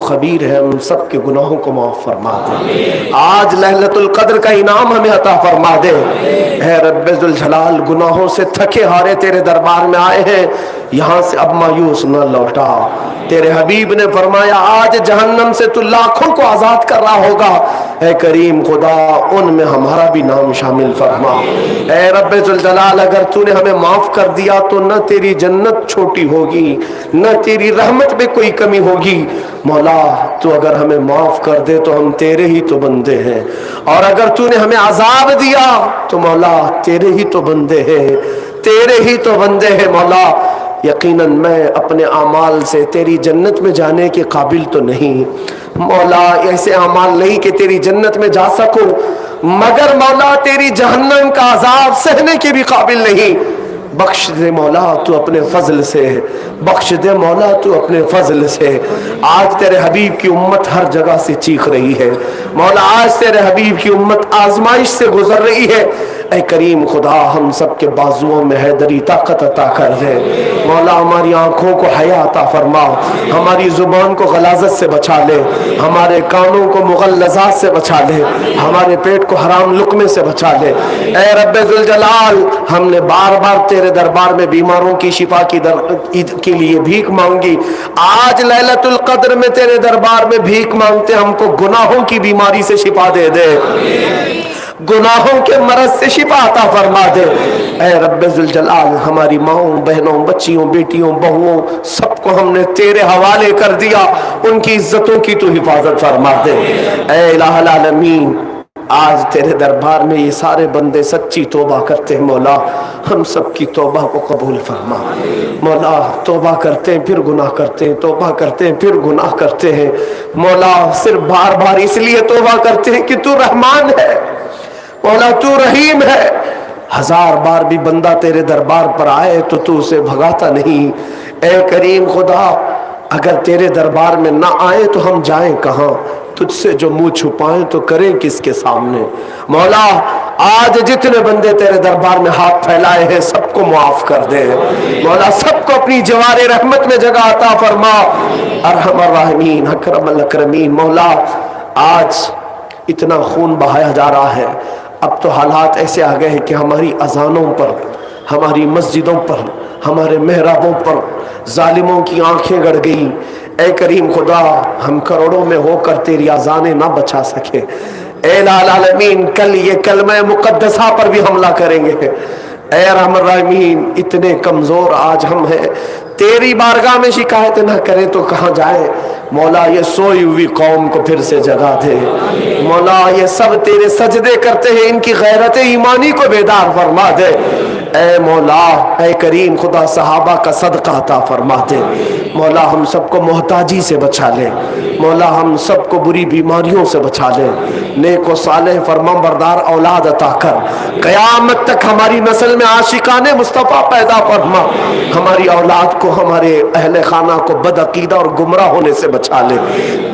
خبیر ہے، ہم سب کے گناہوں کو معاف فرما دے۔ آج ليلة القدر کا انعام ہمیں عطا فرما دے۔ اے رب ذوالجلال، گناہوں سے تھکے ہارے تیرے دربار میں آئے ہیں، یہاں سے اب مایوس نہ لوٹا۔ تیرے حبیب نے فرمایا آج جہنم سے تو لاکھوں کو آزاد کر رہا ہوگا، اے کریم خدا ان میں ہمارا بھی نام شامل فرما۔ اے رب ذوالجلال، اگر تو نے ہمیں معاف کر دیا تو نہ تیری جنت چھوٹی ہوگی، نہ تیری رحمت میں کوئی کمی ہوگی۔ مولا تو اگر ہمیں معاف کر دے تو ہم تیرے ہی تو بندے ہیں، اور اگر تو نے ہمیں عذاب دیا تو مولا تیرے ہی تو بندے ہیں، تیرے ہی تو بندے ہیں۔ مولا یقیناً میں اپنے اعمال سے تیری جنت میں جانے کے قابل تو نہیں، مولا ایسے اعمال نہیں کہ تیری جنت میں جا سکوں، مگر مولا تیری جہنم کا عذاب سہنے کے بھی قابل نہیں۔ بخش دے مولا تو اپنے فضل سے، بخش دے مولا تو اپنے فضل سے۔ آج تیرے حبیب کی امت ہر جگہ سے چیخ رہی ہے مولا، آج تیرے حبیب کی امت آزمائش سے گزر رہی ہے۔ اے کریم خدا ہم سب کے بازوؤں میں حیدری طاقت عطا کر دے مولا، ہماری آنکھوں کو حیا عطا فرما، ہماری زبان کو غلاظت سے بچا لے، ہمارے کانوں کو مغلظات سے بچا لے، ہمارے پیٹ کو حرام لقمے سے بچا لے۔ اے رب ذوالجلال، ہم نے بار بار تیرے دربار میں بیماروں کی شفا کے لیے بھیک مانگی، آج ليلة القدر میں تیرے دربار میں بھیک مانگتے ہم کو گناہوں کی بیماری سے شفا دے دے، گناہوں کے مرض سے شفا عطا فرما دے۔ اے رب ذوالجلال، ہماری ماؤں بہنوں بچیوں بیٹیوں بہوؤں سب کو ہم نے تیرے حوالے کر دیا، ان کی عزتوں کی تو حفاظت فرما دے۔ اے الہ العالمین، آج تیرے دربار میں یہ سارے بندے سچی توبہ کرتے ہیں مولا، ہم سب کی توبہ کو قبول فرما مولا۔ توبہ کرتے ہیں پھر گناہ کرتے ہیں، توبہ کرتے ہیں پھر گناہ کرتے ہیں مولا، صرف بار بار اس لیے توبہ کرتے ہیں کہ تو رحمان ہے مولا، تو رحیم ہے۔ ہزار بار بھی بندہ تیرے دربار پر آئے تو اسے بھگاتا نہیں۔ اے کریم خدا، اگر تیرے دربار میں نہ آئے تو ہم جائیں کہاں؟ تجھ سے جو منہ چھپائیں تو کریں کس کے سامنے؟ مولا آج جتنے بندے تیرے دربار میں ہاتھ پھیلائے ہیں سب کو معاف کر دے مولا، سب کو اپنی جوار رحمت میں جگہ عطا فرما، ارحم الراحمین اکرم الاکرمین۔ مولا آج اتنا خون بہایا جا رہا ہے، اب تو حالات ایسے آ گئے ہیں کہ ہماری اذانوں پر، ہماری مسجدوں پر، ہمارے محرابوں پر ظالموں کی آنکھیں گڑ گئی۔ اے کریم خدا، ہم کروڑوں میں ہو کر تیری اذانیں نہ بچا سکے۔ اے الہ العالمین، کل یہ کلمہ مقدسہ پر بھی حملہ کریں گے۔ اے ارحم الراحمین، اتنے کمزور آج ہم ہیں، تیری بارگاہ میں شکایت نہ کریں تو کہاں جائیں؟ مولا یہ سوئی ہوئی قوم کو پھر سے جگا دے مولا، یہ سب تیرے سجدے کرتے ہیں، ان کی غیرت ایمانی کو بیدار فرما دے۔ اے مولا، اے کریم خدا، صحابہ کا صدقہ عطا فرما دے مولا، ہم سب کو محتاجی سے بچا لے مولا، ہم سب کو بری بیماریوں سے بچا لے، نیک و صالح فرمان بردار اولاد عطا کر، قیامت تک ہماری نسل میں عاشقان مصطفیٰ پیدا فرما، ہماری اولاد کو، ہمارے اہل خانہ کو بد عقیدہ اور گمراہ ہونے سے بچا لے،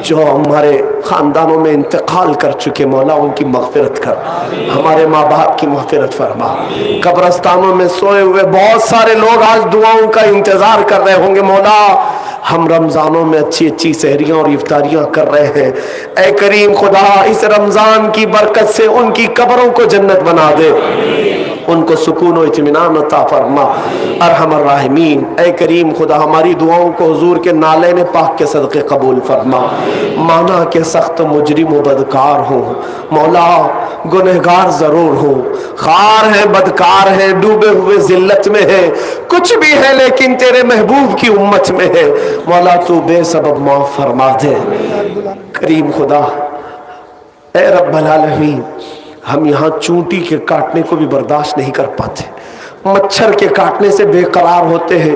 جو ہمارے خاندانوں میں انتقال کر چکے مولا ان کی مغفرت کر، ہمارے ماں باپ کی مغفرت فرما۔ قبرستانوں میں سوئے ہوئے بہت سارے لوگ آج دعاؤں کا انتظار کر رہے ہوں گے مولا، ہم رمضانوں میں اچھی اچھی سحریاں اور افطاریاں کر رہے ہیں، اے کریم خدا اس رمضان کی برکت سے ان کی قبروں کو جنت بنا دے، ان کو سکون و اطمینان عطا فرما، ارحم الراحمین۔ اے کریم خدا ہماری دعاؤں کو حضور کے نالین پاک کے صدقے قبول فرما، مانا کہ سخت مجرم و بدکار ہوں مولا، گنہگار ضرور ہوں، خار ہیں بدکار ہیں، ڈوبے ہوئے ذلت میں ہیں، کچھ بھی ہے لیکن تیرے محبوب کی امت میں ہے مولا، تو بے سبب معاف فرما دے کریم خدا۔ اے رب العالمین، ہم یہاں چونٹی کے کاٹنے کو بھی برداشت نہیں کر پاتے، مچھر کے کاٹنے سے بے قرار ہوتے ہیں،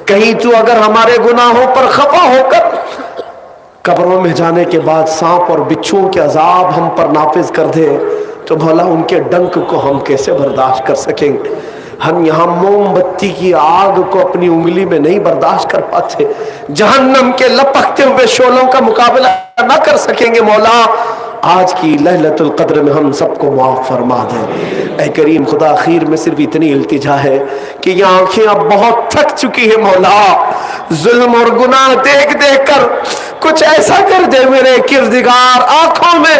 کہیں تو اگر ہمارے گناہوں پر خفا ہو کر قبروں میں جانے کے بعد سانپ اور بچھوؤں کے عذاب ہم پر نافذ کر دے تو بھلا ان کے ڈنک کو ہم کیسے برداشت کر سکیں گے؟ ہم یہاں موم بتی کی آگ کو اپنی انگلی میں نہیں برداشت کر پاتے، جہنم کے لپکتے ہوئے شعلوں کا مقابلہ نہ کر سکیں گے مولا، آج کی ليلة القدر میں ہم سب کو معاف فرما دے۔ اے کریم خدا آخر میں صرف اتنی التجا ہے کہ یہ آنکھیں اب بہت تھک چکی ہیں مولا، ظلم اور گناہ دیکھ دیکھ کر کچھ ایسا کر دے میرے کردگار، آنکھوں میں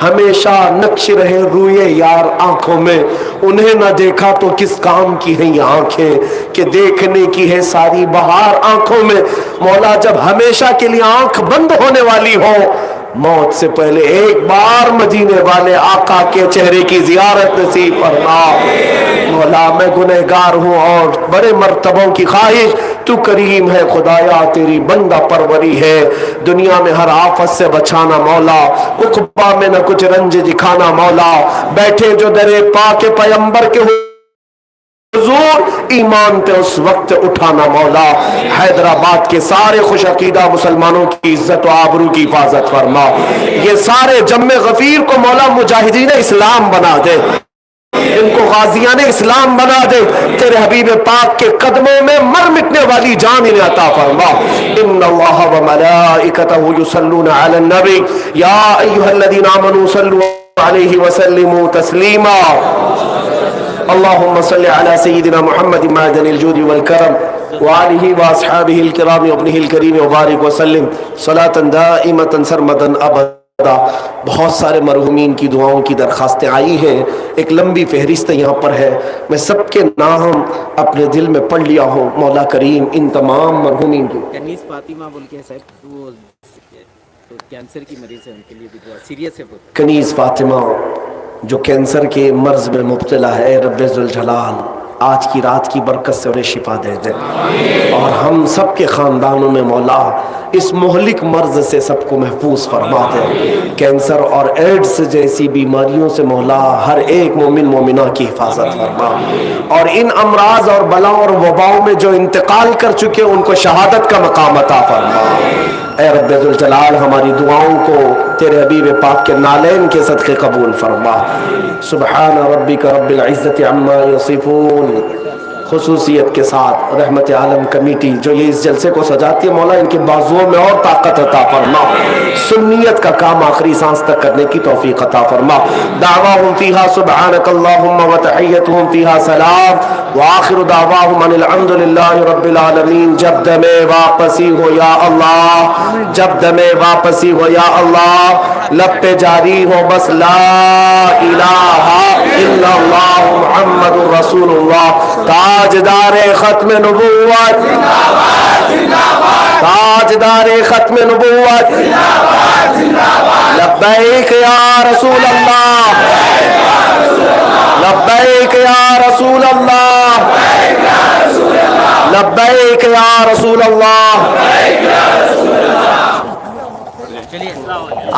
ہمیشہ نقش رہے روئے یار آنکھوں میں، انہیں نہ دیکھا تو کس کام کی ہیں یہ آنکھیں کہ دیکھنے کی ہے ساری بہار آنکھوں میں۔ مولا جب ہمیشہ کے لیے آنکھ بند ہونے والی ہو، موت سے پہلے ایک بار مدینے والے آقا کے چہرے کی زیارت نصیب فرما۔ مولا میں گنہگار ہوں اور بڑے مرتبوں کی خواہش، تو کریم ہے خدایا تیری بندہ پروری ہے، دنیا میں ہر آفت سے بچانا مولا، عقبہ میں نہ کچھ رنج دکھانا مولا، بیٹھے جو درے پاک پیمبر کے حضور ایمان پہ اس وقت اٹھانا مولا، حیدرآباد کے سارے خوش عقیدہ مسلمانوں کی عزت و آبرو کی حفاظت فرما، یہ سارے جم غفیر کو مولا مجاہدین اسلام بنا دے، ان کو غازیان اسلام بنا دے، تیرے حبیب پاک کے قدموں میں مر مٹنے والی جان انہیں عطا فرما۔ ان اللہ و ملائکتہ یصلون علی النبی یا ایھا الذین آمنوا صلوا علیہ وسلموا تسلیما۔ اللهم صل على سيدنا محمد معدن الجود والكرم وآله وأصحابه الكرام وابنه الكريم وبارك وسلم صلاة دائمة سرمدا أبدا۔ بہت سارے مرحومین کی دعاؤں کی درخواستیں آئی ہیں، ایک لمبی فہرست یہاں پر ہے، میں سب کے نام اپنے دل میں پڑھ لیا ہوں۔ مولا کریم ان تمام مرحومین کی کنیز فاطمہ بول کے صاحب وہ کینسر کی مریض ہے، ان کے لیے بھی دعا سیریس ہے بہت۔ کنیز فاطمہ جو کینسر کے مرض میں مبتلا ہے، رب ذوالجلال آج کی رات کی برکت سے انہیں شفا دے دے، اور ہم سب کے خاندانوں میں مولا اس مہلک مرض سے سب کو محفوظ فرما دے۔ کینسر اور ایڈز جیسی بیماریوں سے مولا ہر ایک مومن مومنہ کی حفاظت فرما، اور ان امراض اور بلاؤں اور وباؤں میں جو انتقال کر چکے ان کو شہادت کا مقام عطا فرما۔ اے رب ذوالجلال ہماری دعاؤں کو تیرے حبیب پاک کے نالین کے صدقے قبول فرما۔ سبحان ربک رب العزت عما یصفون۔ خصوصیت کے ساتھ رحمت عالم کمیٹی جو یہ اس جلسے کو سجاتی ہے، مولا ان کے بازوؤں میں اور طاقت عطا فرما، سنیت کا کام آخری سانس تک کرنے کی توفیق عطا فرما۔ دعواہم فیہا سبحانک اللہم وتحیتہم فیہا سلام وآخر دعواہم ان الحمد للہ رب العالمین۔ جب دم واپسی ہو یا اللہ، جب دم واپسی ہو یا اللہ، لب پہ جاری ہو بس لا الہ الا اللہ محمد رسول اللہ۔ تاجدار ختم نبوت، تاجدار ختم نبوت، لبیک یا رسول اللہ، لبیک یا رسول اللہ، لبیک یا رسول اللہ۔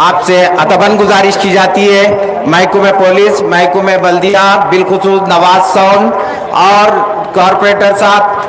آپ سے ادباً گزارش کی جاتی ہے، محکمہ پولیس، محکمہ بلدیہ، بالخصوص نواز سون اور کارپوریٹر صاحب